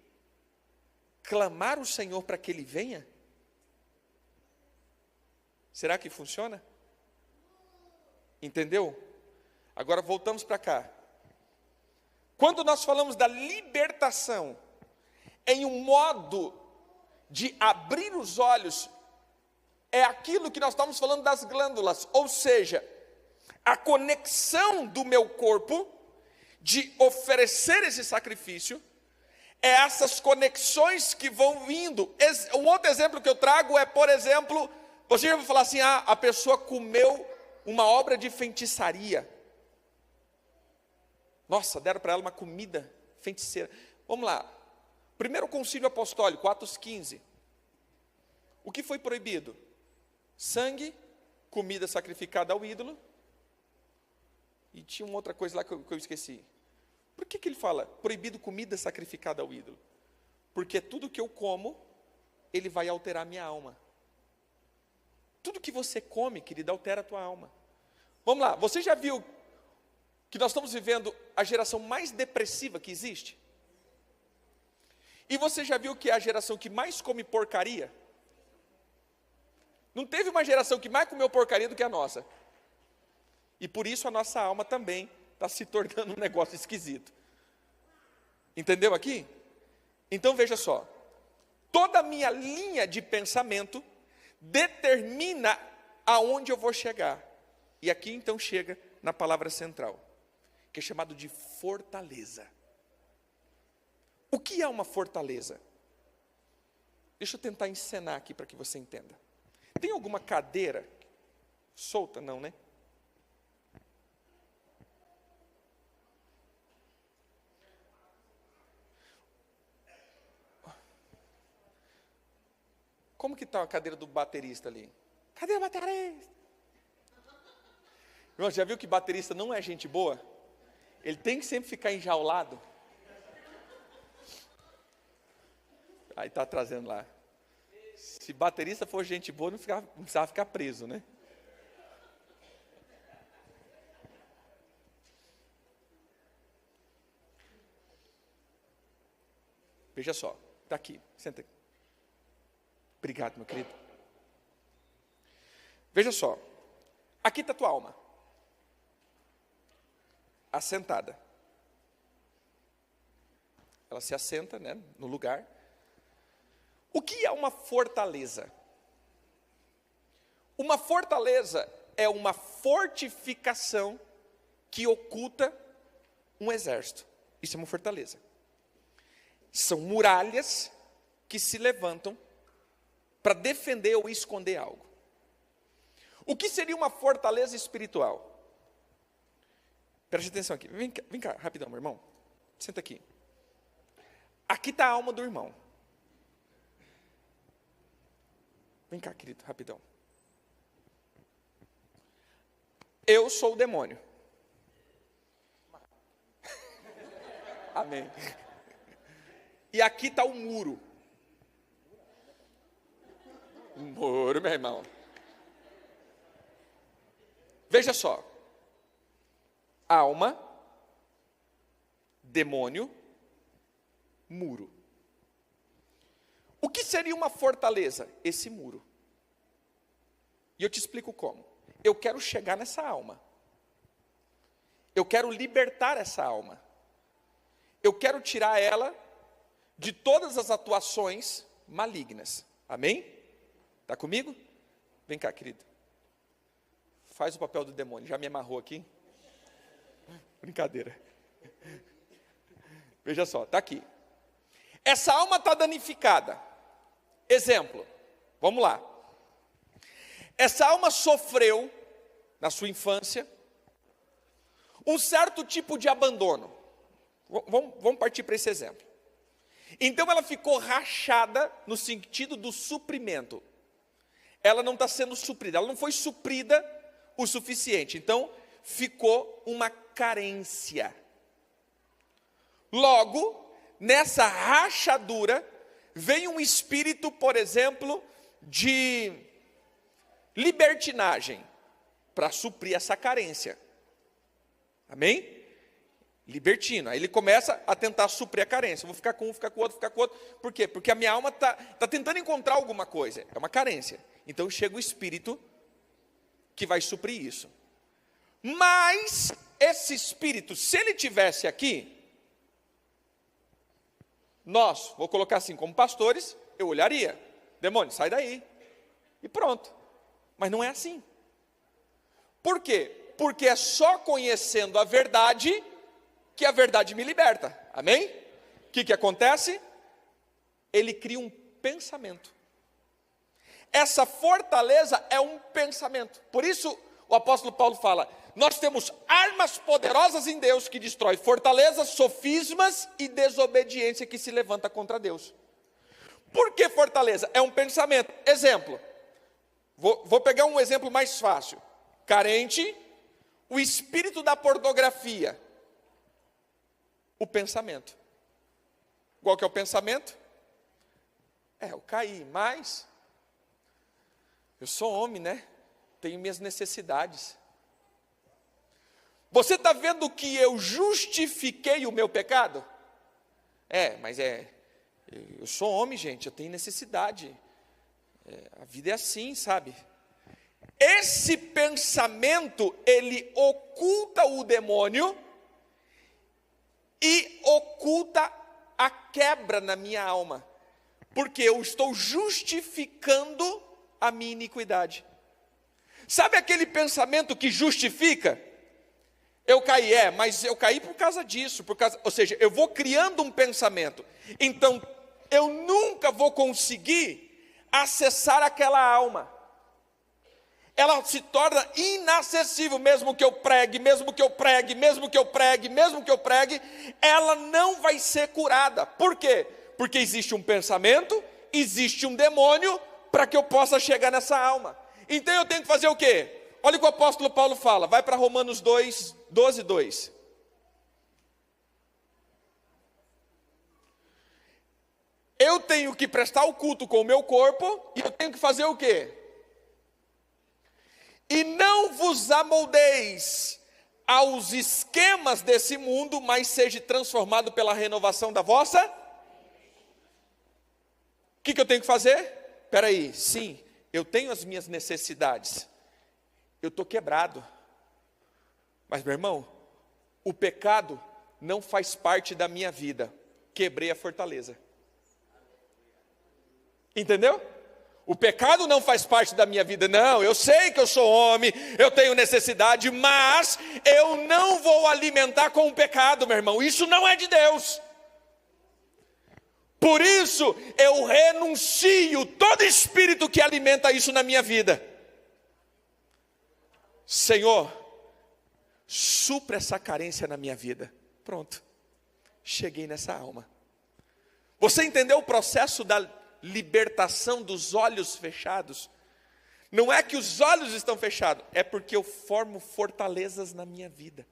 clamar o Senhor para que Ele venha? Será que funciona? Entendeu? Agora voltamos para cá. Quando nós falamos da libertação, em um modo de abrir os olhos, é aquilo que nós estamos falando das glândulas, ou seja, a conexão do meu corpo de oferecer esse sacrifício, é essas conexões que vão vindo. Um outro exemplo que eu trago é, por exemplo, você já vai falar assim, a pessoa comeu uma obra de feitiçaria. Nossa, deram para ela uma comida feiticeira. Vamos lá. Primeiro concílio apostólico, Atos 15. O que foi proibido? Sangue, comida sacrificada ao ídolo. E tinha uma outra coisa lá que eu esqueci. Por que ele fala proibido comida sacrificada ao ídolo? Porque tudo que eu como, ele vai alterar minha alma. Tudo que você come, querido, altera a tua alma. Vamos lá, você já viu que nós estamos vivendo a geração mais depressiva que existe? E você já viu que é a geração que mais come porcaria? Não teve uma geração que mais comeu porcaria do que a nossa. E por isso a nossa alma também está se tornando um negócio esquisito. Entendeu aqui? Então veja só. Toda a minha linha de pensamento determina aonde eu vou chegar. E aqui então chega na palavra central, que é chamado de fortaleza. O que é uma fortaleza? Deixa eu tentar encenar aqui para que você entenda. Tem alguma cadeira solta? Não, né? Como que está a cadeira do baterista ali? Cadê o baterista? Irmão, já viu que baterista não é gente boa? Ele tem que sempre ficar enjaulado. Aí está trazendo lá. Se baterista for gente boa, não precisava ficar preso, né? Veja só, está aqui, senta aqui. Obrigado, meu querido. Veja só, aqui está a tua alma, assentada. Ela se assenta, né, no lugar. O que é uma fortaleza? Uma fortaleza é uma fortificação que oculta um exército. Isso é uma fortaleza. São muralhas que se levantam para defender ou esconder algo. O que seria uma fortaleza espiritual? Preste atenção aqui. Vem cá, rapidão, meu irmão. Senta aqui. Aqui está a alma do irmão. Vem cá, querido, rapidão. Eu sou o demônio. Amém. E aqui está o muro. O muro, meu irmão. Veja só. Alma, demônio, muro. O que seria uma fortaleza? Esse muro. E eu te explico como. Eu quero chegar nessa alma. Eu quero libertar essa alma. Eu quero tirar ela de todas as atuações malignas. Amém? Está comigo? Vem cá, querido. Faz o papel do demônio. Já me amarrou aqui? Brincadeira. Veja só, está aqui. Essa alma está danificada. Exemplo. Vamos lá. Essa alma sofreu, na sua infância, um certo tipo de abandono. Vamos partir para esse exemplo. Então ela ficou rachada no sentido do suprimento. Ela não está sendo suprida, ela não foi suprida o suficiente. Então ficou uma carência. Logo, nessa rachadura, vem um espírito, por exemplo, de libertinagem, para suprir essa carência. Amém? Libertino. Aí ele começa a tentar suprir a carência. Vou ficar com um, ficar com o outro, ficar com o outro. Por quê? Porque a minha alma está tentando encontrar alguma coisa. É uma carência. Então chega o espírito que vai suprir isso. Mas esse espírito, se ele tivesse aqui, nós, vou colocar assim, como pastores, eu olharia. Demônio, sai daí. E pronto. Mas não é assim. Por quê? Porque é só conhecendo a verdade que a verdade me liberta. Amém? O que acontece? Ele cria um pensamento. Essa fortaleza é um pensamento. Por isso o apóstolo Paulo fala: nós temos armas poderosas em Deus que destrói fortalezas, sofismas e desobediência que se levanta contra Deus. Por que fortaleza? É um pensamento. Exemplo. Vou pegar um exemplo mais fácil. Carente, o espírito da pornografia. O pensamento. Qual que é o pensamento? Eu caí, mas eu sou homem, né? Tenho minhas necessidades. Você está vendo que eu justifiquei o meu pecado? Mas eu sou homem, gente, eu tenho necessidade. A vida é assim, sabe? Esse pensamento, ele oculta o demônio e oculta a quebra na minha alma, porque eu estou justificando a minha iniquidade. Sabe aquele pensamento que justifica? Eu caí, mas eu caí por causa disso, ou seja, eu vou criando um pensamento, então eu nunca vou conseguir acessar aquela alma. Ela se torna inacessível, mesmo que eu pregue, mesmo que eu pregue, mesmo que eu pregue, mesmo que eu pregue, ela não vai ser curada. Por quê? Porque existe um pensamento, existe um demônio, para que eu possa chegar nessa alma. Então eu tenho que fazer o quê? Olha o que o apóstolo Paulo fala, vai para Romanos 2, 12, 2. Eu tenho que prestar o culto com o meu corpo, e eu tenho que fazer o quê? E não vos amoldeis aos esquemas desse mundo, mas seja transformado pela renovação da vossa. O que eu tenho que fazer? Espera aí, sim, eu tenho as minhas necessidades. Eu estou quebrado. Mas, meu irmão, o pecado não faz parte da minha vida. Quebrei a fortaleza. Entendeu? O pecado não faz parte da minha vida. Não, eu sei que eu sou homem, eu tenho necessidade, mas eu não vou alimentar com o pecado, meu irmão. Isso não é de Deus. Por isso, eu renuncio todo espírito que alimenta isso na minha vida. Senhor, supra essa carência na minha vida. Pronto, cheguei nessa alma. Você entendeu o processo da libertação dos olhos fechados? Não é que os olhos estão fechados, é porque eu formo fortalezas na minha vida.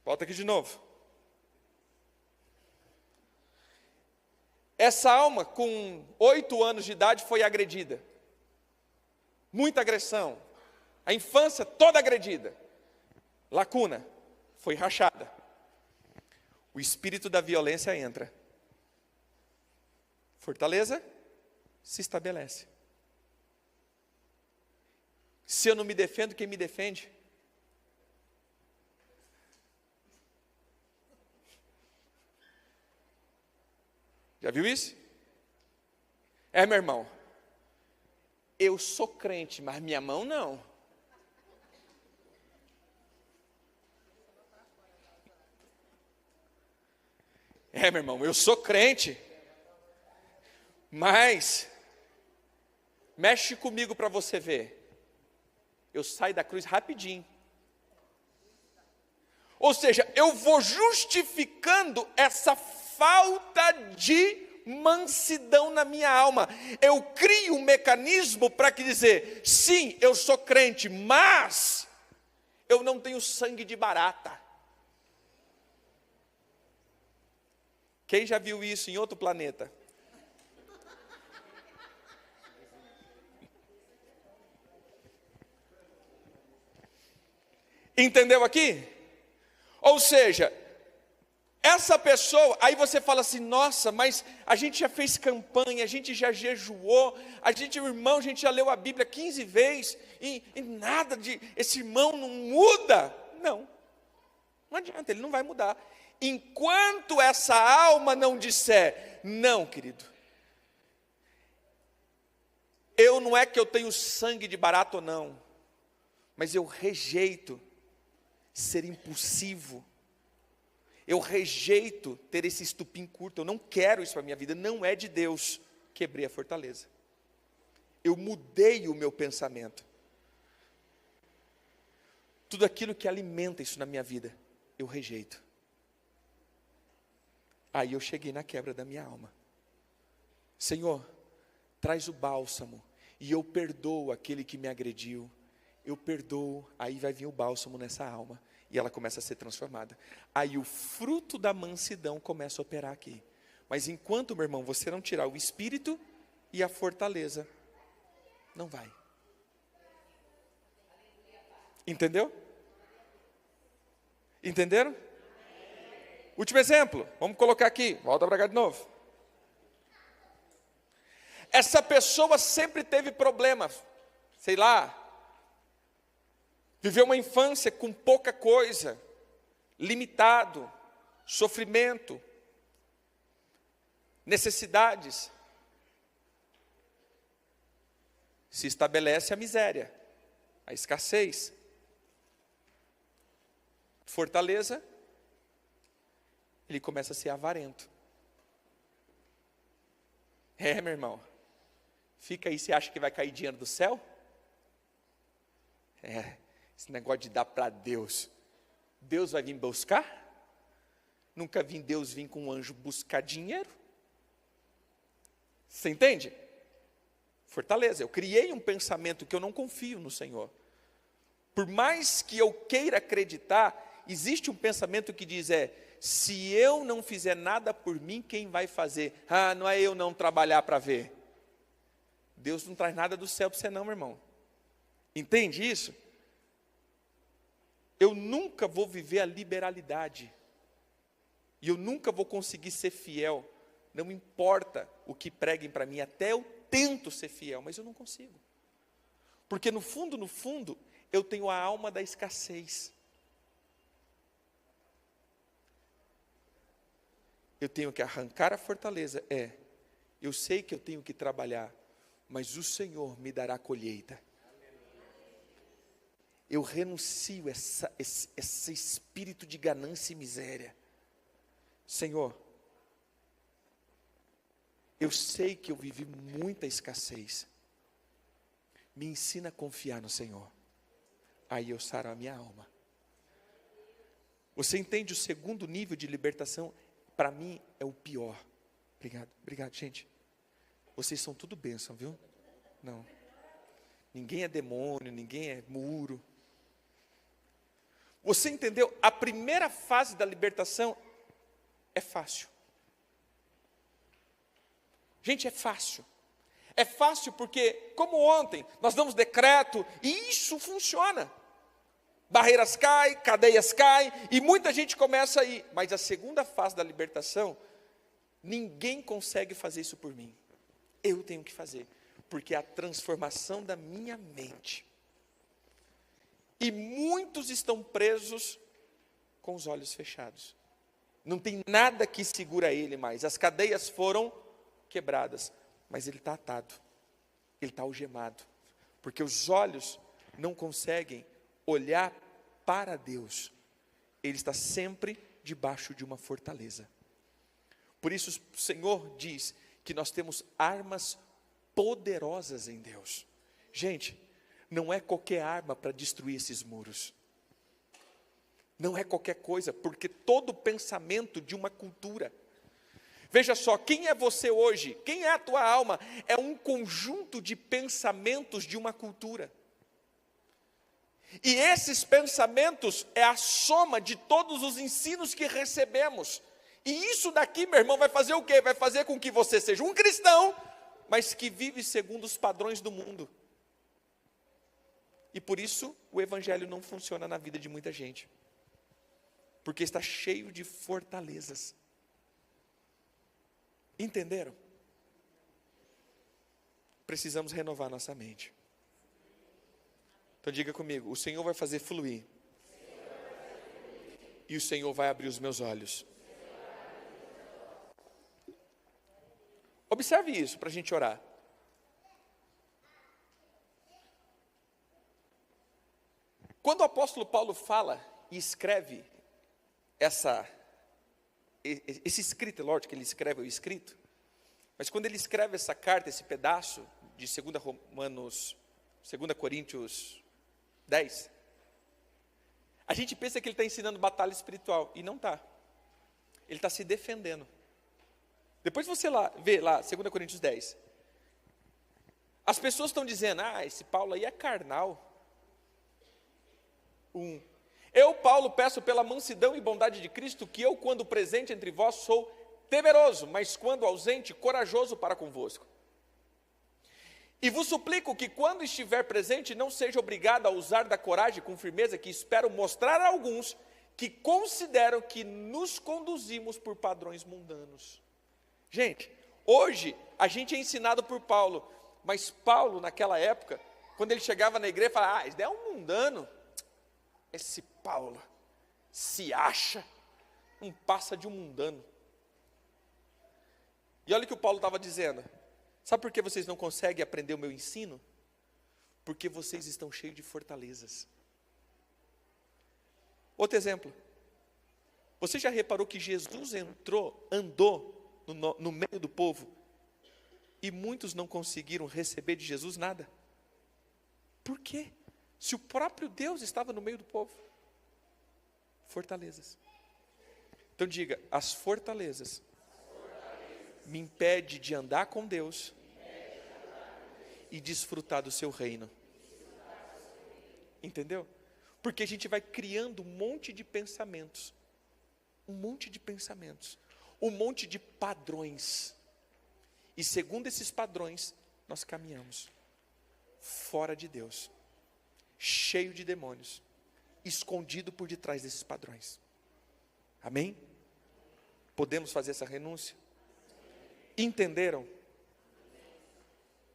Volta aqui de novo. Essa alma, com 8 anos de idade, foi agredida. Muita agressão. A infância toda agredida. Lacuna, foi rachada. O espírito da violência entra. Fortaleza se estabelece. Se eu não me defendo, quem me defende? Já viu isso? Meu irmão, eu sou crente, mas minha mão não. Meu irmão, eu sou crente, mas mexe comigo para você ver. Eu saio da cruz rapidinho. Ou seja, eu vou justificando essa falta de mansidão na minha alma. Eu crio um mecanismo para dizer, sim, eu sou crente, mas eu não tenho sangue de barata. Quem já viu isso em outro planeta? Entendeu aqui? Ou seja, essa pessoa, aí você fala assim, nossa, mas a gente já fez campanha, a gente já jejuou, a gente já leu a Bíblia 15 vezes, e nada de, esse irmão não muda. Não adianta, ele não vai mudar. Enquanto essa alma não disser, não, querido, não é que eu tenho sangue de barata ou não, mas eu rejeito ser impulsivo, eu rejeito ter esse estupim curto, eu não quero isso para a minha vida, não é de Deus. Quebrei a fortaleza, eu mudei o meu pensamento, tudo aquilo que alimenta isso na minha vida, eu rejeito. Aí eu cheguei na quebra da minha alma. Senhor, traz o bálsamo, e eu perdoo aquele que me agrediu, eu perdoo, aí vai vir o bálsamo nessa alma, e ela começa a ser transformada. Aí o fruto da mansidão começa a operar aqui. Mas enquanto, meu irmão, você não tirar o espírito e a fortaleza, não vai. Entendeu? Entenderam? Último exemplo, vamos colocar aqui, volta para cá de novo. Essa pessoa sempre teve problemas, sei lá, viveu uma infância com pouca coisa, limitado, sofrimento, necessidades. Se estabelece a miséria, a escassez. Fortaleza, ele começa a ser avarento. Meu irmão, fica aí, você acha que vai cair dinheiro do céu? Esse negócio de dar para Deus, Deus vai vir buscar? Nunca vi Deus vir com um anjo buscar dinheiro. Você entende? Fortaleza, eu criei um pensamento que eu não confio no Senhor. Por mais que eu queira acreditar, existe um pensamento que diz, se eu não fizer nada por mim, quem vai fazer? Não é eu não trabalhar para ver. Deus não traz nada do céu para você não, meu irmão. Entende isso? Eu nunca vou viver a liberalidade. E eu nunca vou conseguir ser fiel. Não importa o que preguem para mim, até eu tento ser fiel, mas eu não consigo. Porque no fundo, eu tenho a alma da escassez. Eu tenho que arrancar a fortaleza, eu sei que eu tenho que trabalhar, mas o Senhor me dará colheita. Eu renuncio esse espírito de ganância e miséria. Senhor, eu sei que eu vivi muita escassez. Me ensina a confiar no Senhor. Aí eu saro a minha alma. Você entende o segundo nível de libertação? Para mim é o pior. Obrigado, gente. Vocês são tudo bênção, viu? Não. Ninguém é demônio, ninguém é muro. Você entendeu? A primeira fase da libertação é fácil. Gente, é fácil. É fácil porque, como ontem, nós damos decreto e isso funciona. Barreiras caem, cadeias caem e muita gente começa a ir. Mas a segunda fase da libertação, ninguém consegue fazer isso por mim. Eu tenho que fazer. Porque é a transformação da minha mente. E muitos estão presos com os olhos fechados. Não tem nada que segura ele mais. As cadeias foram quebradas, mas ele está atado. Ele está algemado. Porque os olhos não conseguem olhar para Deus. Ele está sempre debaixo de uma fortaleza. Por isso o Senhor diz que nós temos armas poderosas em Deus. Gente, não é qualquer arma para destruir esses muros. Não é qualquer coisa, porque todo pensamento de uma cultura. Veja só, quem é você hoje? Quem é a tua alma? É um conjunto de pensamentos de uma cultura. E esses pensamentos é a soma de todos os ensinos que recebemos. E isso daqui, meu irmão, vai fazer o quê? Vai fazer com que você seja um cristão, mas que vive segundo os padrões do mundo. E por isso o evangelho não funciona na vida de muita gente. Porque está cheio de fortalezas. Entenderam? Precisamos renovar nossa mente. Então diga comigo, o Senhor vai fazer fluir. E o Senhor vai abrir os meus olhos. Observe isso para a gente orar. Quando o apóstolo Paulo fala e escreve esse escrito, é lógico que ele escreve o escrito, mas quando ele escreve essa carta, esse pedaço de 2 Coríntios 10, a gente pensa que ele está ensinando batalha espiritual, e não está. Ele está se defendendo. Depois você vê lá, 2 Coríntios 10. As pessoas estão dizendo, esse Paulo aí é carnal. Eu, Paulo, peço pela mansidão e bondade de Cristo, que eu, quando presente entre vós, sou temeroso, mas quando ausente, corajoso para convosco. E vos suplico que, quando estiver presente, não seja obrigado a usar da coragem com firmeza, que espero mostrar a alguns que consideram que nos conduzimos por padrões mundanos. Gente, hoje a gente é ensinado por Paulo, mas Paulo, naquela época, quando ele chegava na igreja, falava, isso daí é um mundano. Esse Paulo se acha, não passa de um mundano. E olha o que o Paulo estava dizendo. Sabe por que vocês não conseguem aprender o meu ensino? Porque vocês estão cheios de fortalezas. Outro exemplo. Você já reparou que Jesus andou no meio do povo, e muitos não conseguiram receber de Jesus nada? Por quê? Se o próprio Deus estava no meio do povo. Fortalezas. Então diga, as fortalezas me impedem de andar com Deus e desfrutar do seu reino. Entendeu? Porque a gente vai criando um monte de pensamentos. Um monte de pensamentos. Um monte de padrões. E segundo esses padrões, nós caminhamos fora de Deus. Cheio de demônios, escondido por detrás desses padrões. Amém? Podemos fazer essa renúncia? Entenderam?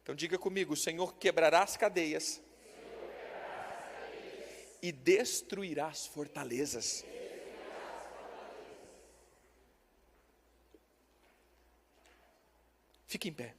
Então diga comigo, o Senhor quebrará as cadeias e destruirá as fortalezas. Fique em pé.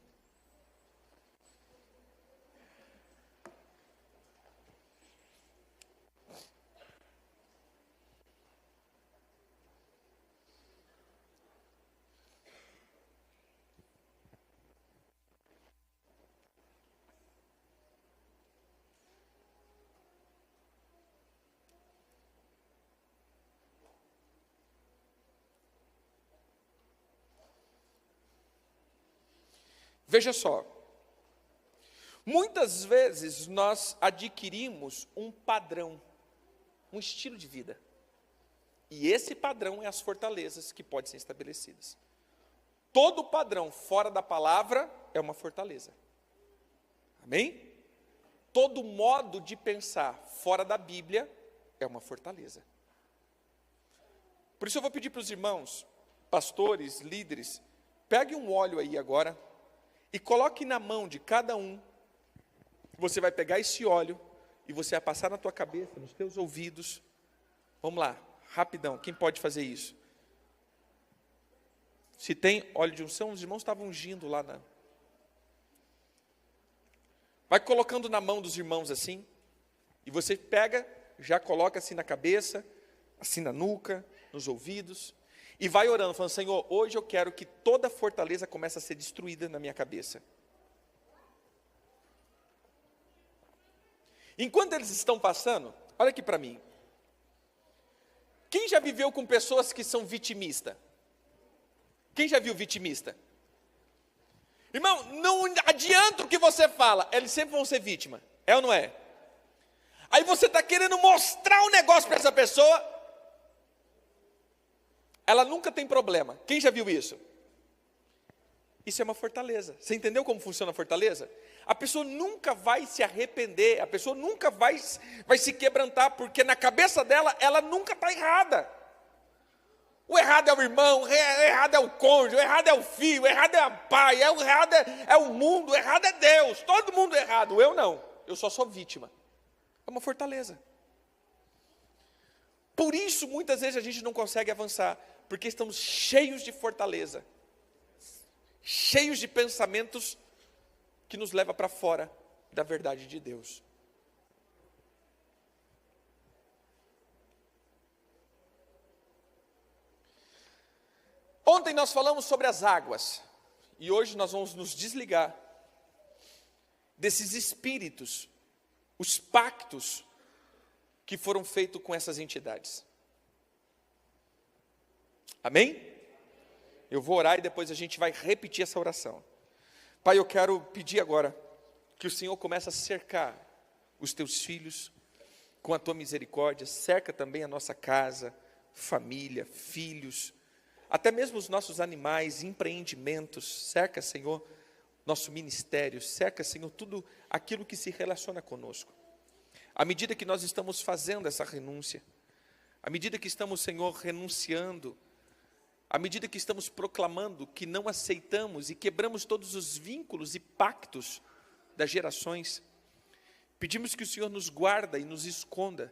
Veja só, muitas vezes nós adquirimos um padrão, um estilo de vida. E esse padrão é as fortalezas que podem ser estabelecidas. Todo padrão fora da palavra é uma fortaleza. Amém? Todo modo de pensar fora da Bíblia é uma fortaleza. Por isso eu vou pedir para os irmãos, pastores, líderes, pegue um óleo aí agora e coloque na mão de cada um. Você vai pegar esse óleo e você vai passar na tua cabeça, nos teus ouvidos. Vamos lá, rapidão, quem pode fazer isso? Se tem óleo de unção, os irmãos estavam ungindo lá na... Vai colocando na mão dos irmãos assim, e você pega, já coloca assim na cabeça, assim na nuca, nos ouvidos, e vai orando, falando, Senhor, hoje eu quero que toda fortaleza comece a ser destruída na minha cabeça. Enquanto eles estão passando, olha aqui para mim. Quem já viveu com pessoas que são vitimistas? Quem já viu vitimista? Irmão, não adianta o que você fala, eles sempre vão ser vítima, é ou não é? Aí você está querendo mostrar um negócio para essa pessoa, ela nunca tem problema. Quem já viu isso? Isso é uma fortaleza. Você entendeu como funciona a fortaleza? A pessoa nunca vai se arrepender, a pessoa nunca vai se quebrantar, porque na cabeça dela, ela nunca está errada. O errado é o irmão, o errado é o cônjuge, o errado é o filho, o errado é o pai, o errado é o mundo, o errado é Deus. Todo mundo é errado, eu não. Eu só sou vítima. É uma fortaleza. Por isso, muitas vezes a gente não consegue avançar, porque estamos cheios de fortaleza. Cheios de pensamentos que nos levam para fora da verdade de Deus. Ontem nós falamos sobre as águas, e hoje nós vamos nos desligar desses espíritos, os pactos que foram feitos com essas entidades. Amém? Eu vou orar e depois a gente vai repetir essa oração. Pai, eu quero pedir agora que o Senhor comece a cercar os teus filhos com a tua misericórdia, cerca também a nossa casa, família, filhos, até mesmo os nossos animais, empreendimentos, cerca, Senhor, nosso ministério, cerca, Senhor, tudo aquilo que se relaciona conosco. À medida que nós estamos fazendo essa renúncia, à medida que estamos, Senhor, renunciando, à medida que estamos proclamando que não aceitamos e quebramos todos os vínculos e pactos das gerações, pedimos que o Senhor nos guarda e nos esconda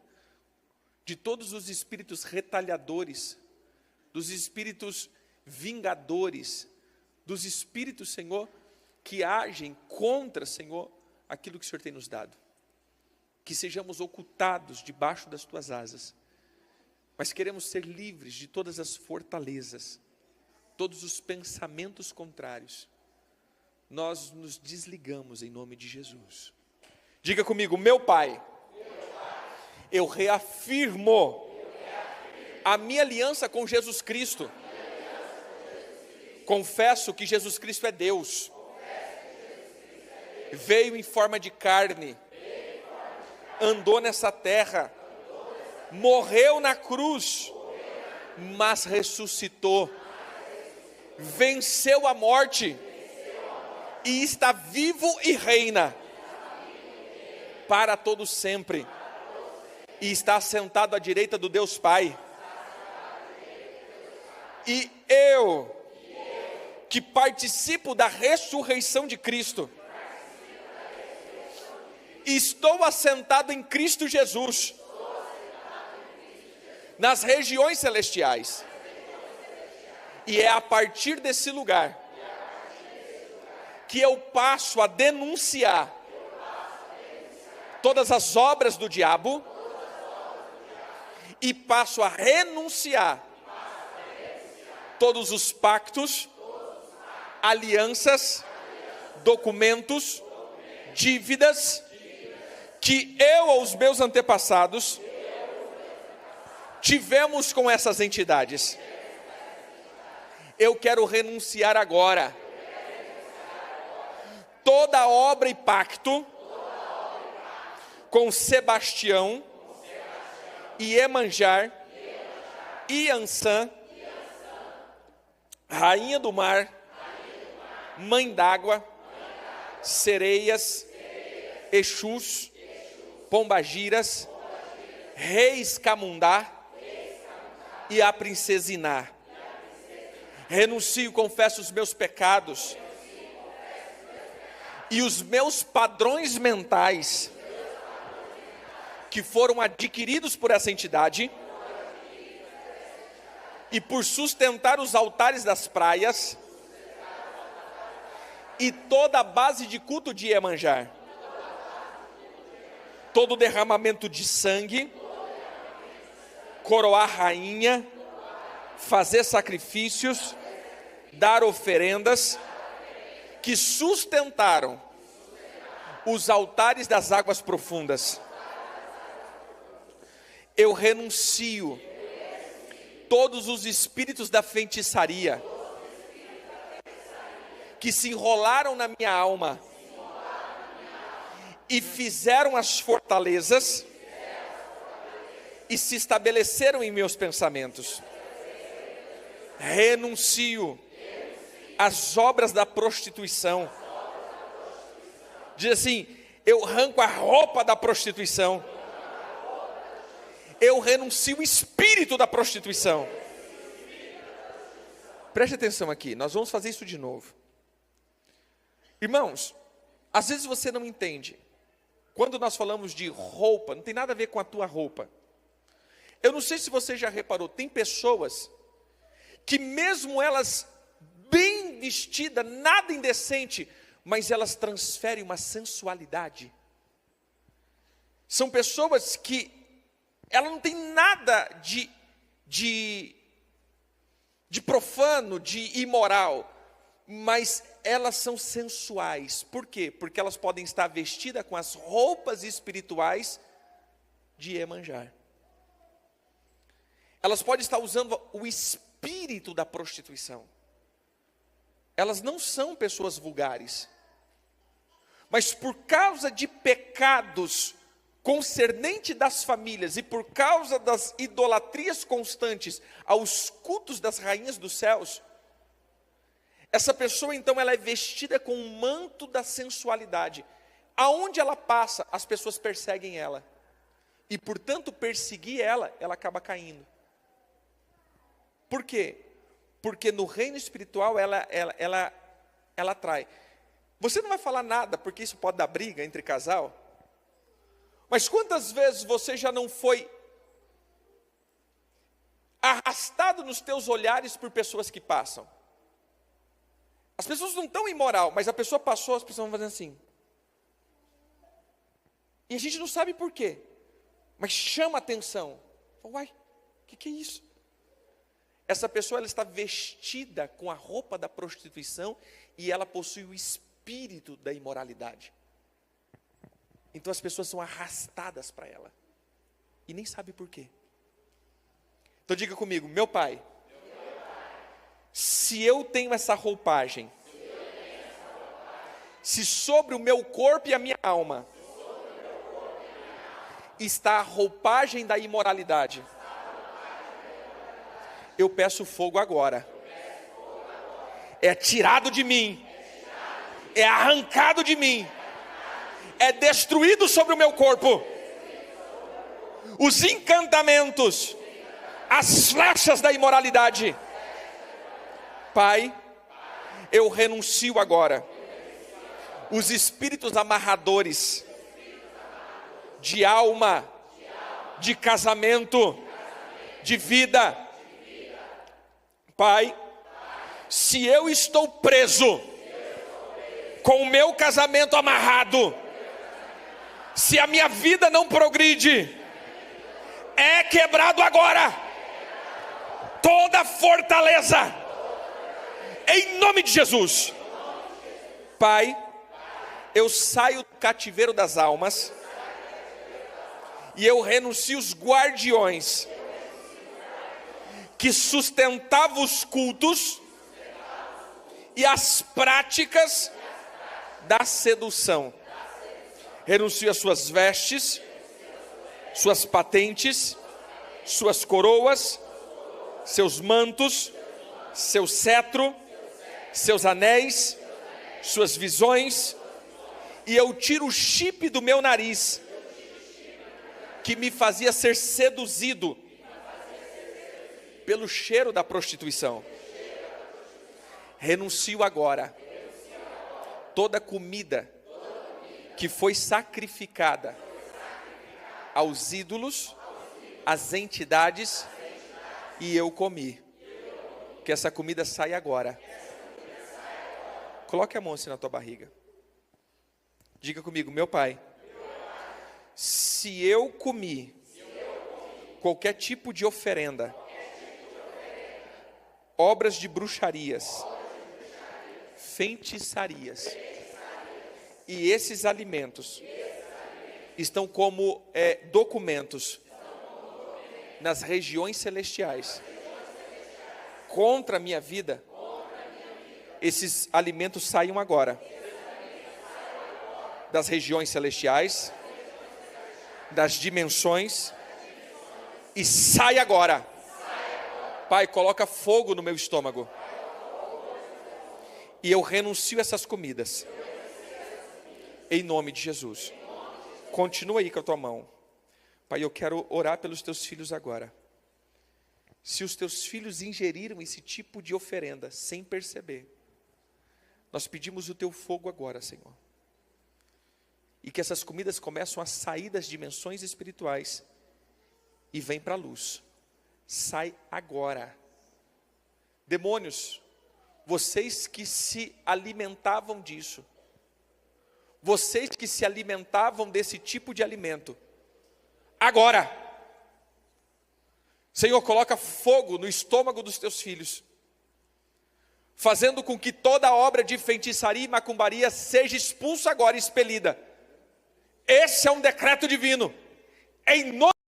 de todos os espíritos retalhadores, dos espíritos vingadores, dos espíritos, Senhor, que agem contra, Senhor, aquilo que o Senhor tem nos dado. Que sejamos ocultados debaixo das tuas asas, mas queremos ser livres de todas as fortalezas, todos os pensamentos contrários. Nós nos desligamos em nome de Jesus. Diga comigo, meu Pai, eu reafirmo a minha aliança com Jesus Cristo. Confesso que Jesus Cristo é Deus. Veio em forma de carne. Andou nessa terra. Morreu na cruz. Mas ressuscitou. Venceu a morte. E está vivo e reina. Para todo sempre. E está sentado à direita do Deus Pai. E eu, que participo da ressurreição de Cristo, estou assentado em Cristo Jesus, nas regiões celestiais. E é a partir desse lugar que eu passo a denunciar todas as obras do diabo e passo a renunciar todos os pactos, alianças, documentos, dívidas que eu ou os meus antepassados tivemos com essas entidades. Eu quero renunciar agora. toda obra e pacto com Sebastião e Iemanjá e Iansã, rainha do mar, mãe d'água, sereias, Exus, pombagiras, reis Camundá e a princesa Iná. Renuncio, confesso os meus pecados e os meus padrões mentais que foram adquiridos por essa entidade e por sustentar os altares das praias e toda a base de culto de Iemanjá, todo derramamento de sangue, coroar rainha, fazer sacrifícios, dar oferendas, que sustentaram os altares das águas profundas. Eu renuncio todos os espíritos da feitiçaria que se enrolaram na minha alma e fizeram as fortalezas e se estabeleceram em meus pensamentos. Renuncio às obras da prostituição. Diz assim: eu arranco a roupa da prostituição. Eu renuncio o espírito da prostituição. Preste atenção aqui, nós vamos fazer isso de novo. Irmãos, às vezes você não entende. Quando nós falamos de roupa, não tem nada a ver com a tua roupa. Eu não sei se você já reparou, tem pessoas que mesmo elas bem vestidas, nada indecente, mas elas transferem uma sensualidade. São pessoas que ela não tem nada de profano, de imoral, mas elas são sensuais. Por quê? Porque elas podem estar vestidas com as roupas espirituais de Iemanjá. Elas podem estar usando o espírito da prostituição. Elas não são pessoas vulgares, mas por causa de pecados concernente das famílias e por causa das idolatrias constantes aos cultos das rainhas dos céus, essa pessoa então ela é vestida com um manto da sensualidade. Aonde ela passa, as pessoas perseguem ela. E portanto perseguir ela acaba caindo. Por quê? Porque no reino espiritual ela atrai. Você não vai falar nada, porque isso pode dar briga entre casal. Mas quantas vezes você já não foi arrastado nos teus olhares por pessoas que passam? As pessoas não estão imoral, mas a pessoa passou, as pessoas vão fazendo assim. E a gente não sabe por quê, mas chama atenção. Uai, o que é isso? Essa pessoa ela está vestida com a roupa da prostituição e ela possui o espírito da imoralidade. Então as pessoas são arrastadas para ela e nem sabe por quê. Então diga comigo: meu pai, se eu tenho essa roupagem, se sobre o meu corpo e a minha alma está a roupagem da imoralidade, eu peço fogo agora. É tirado de mim, é arrancado de mim, é destruído sobre o meu corpo os encantamentos, as flechas da imoralidade. Pai, eu renuncio agora os espíritos amarradores de alma, de casamento, de vida. Pai, se eu estou preso com o meu casamento amarrado, se a minha vida não progride, é quebrado agora toda fortaleza, em nome de Jesus. Pai, eu saio do cativeiro das almas e eu renuncio os guardiões que sustentavam os cultos e as práticas da sedução. Renuncio às suas vestes, suas patentes, suas coroas, seus mantos, seu cetro, seus anéis, suas visões, e eu tiro o chip do meu nariz, que me fazia ser seduzido pelo cheiro da prostituição. Renuncio agora toda comida que foi sacrificada aos ídolos, às entidades, e eu comi. Que essa comida saia agora. Coloque a mão assim na tua barriga. Diga comigo: meu Pai, se eu comi qualquer tipo de oferenda, obras de bruxarias, feitiçarias, e esses alimentos estão como documentos nas regiões celestiais contra a minha vida, esses alimentos saiam agora das regiões celestiais, das dimensões, e sai agora. Pai, coloca fogo no meu estômago, e eu renuncio a essas comidas, em nome de Jesus. Continua aí com a tua mão. Pai, eu quero orar pelos teus filhos agora. Se os teus filhos ingeriram esse tipo de oferenda sem perceber, nós pedimos o teu fogo agora, Senhor. E que essas comidas começam a sair das dimensões espirituais e vem para a luz. Sai agora. Demônios, vocês que se alimentavam disso, vocês que se alimentavam desse tipo de alimento, agora, Senhor, coloca fogo no estômago dos teus filhos, fazendo com que toda obra de feitiçaria e macumbaria seja expulsa agora e expelida. Esse é um decreto divino, em nome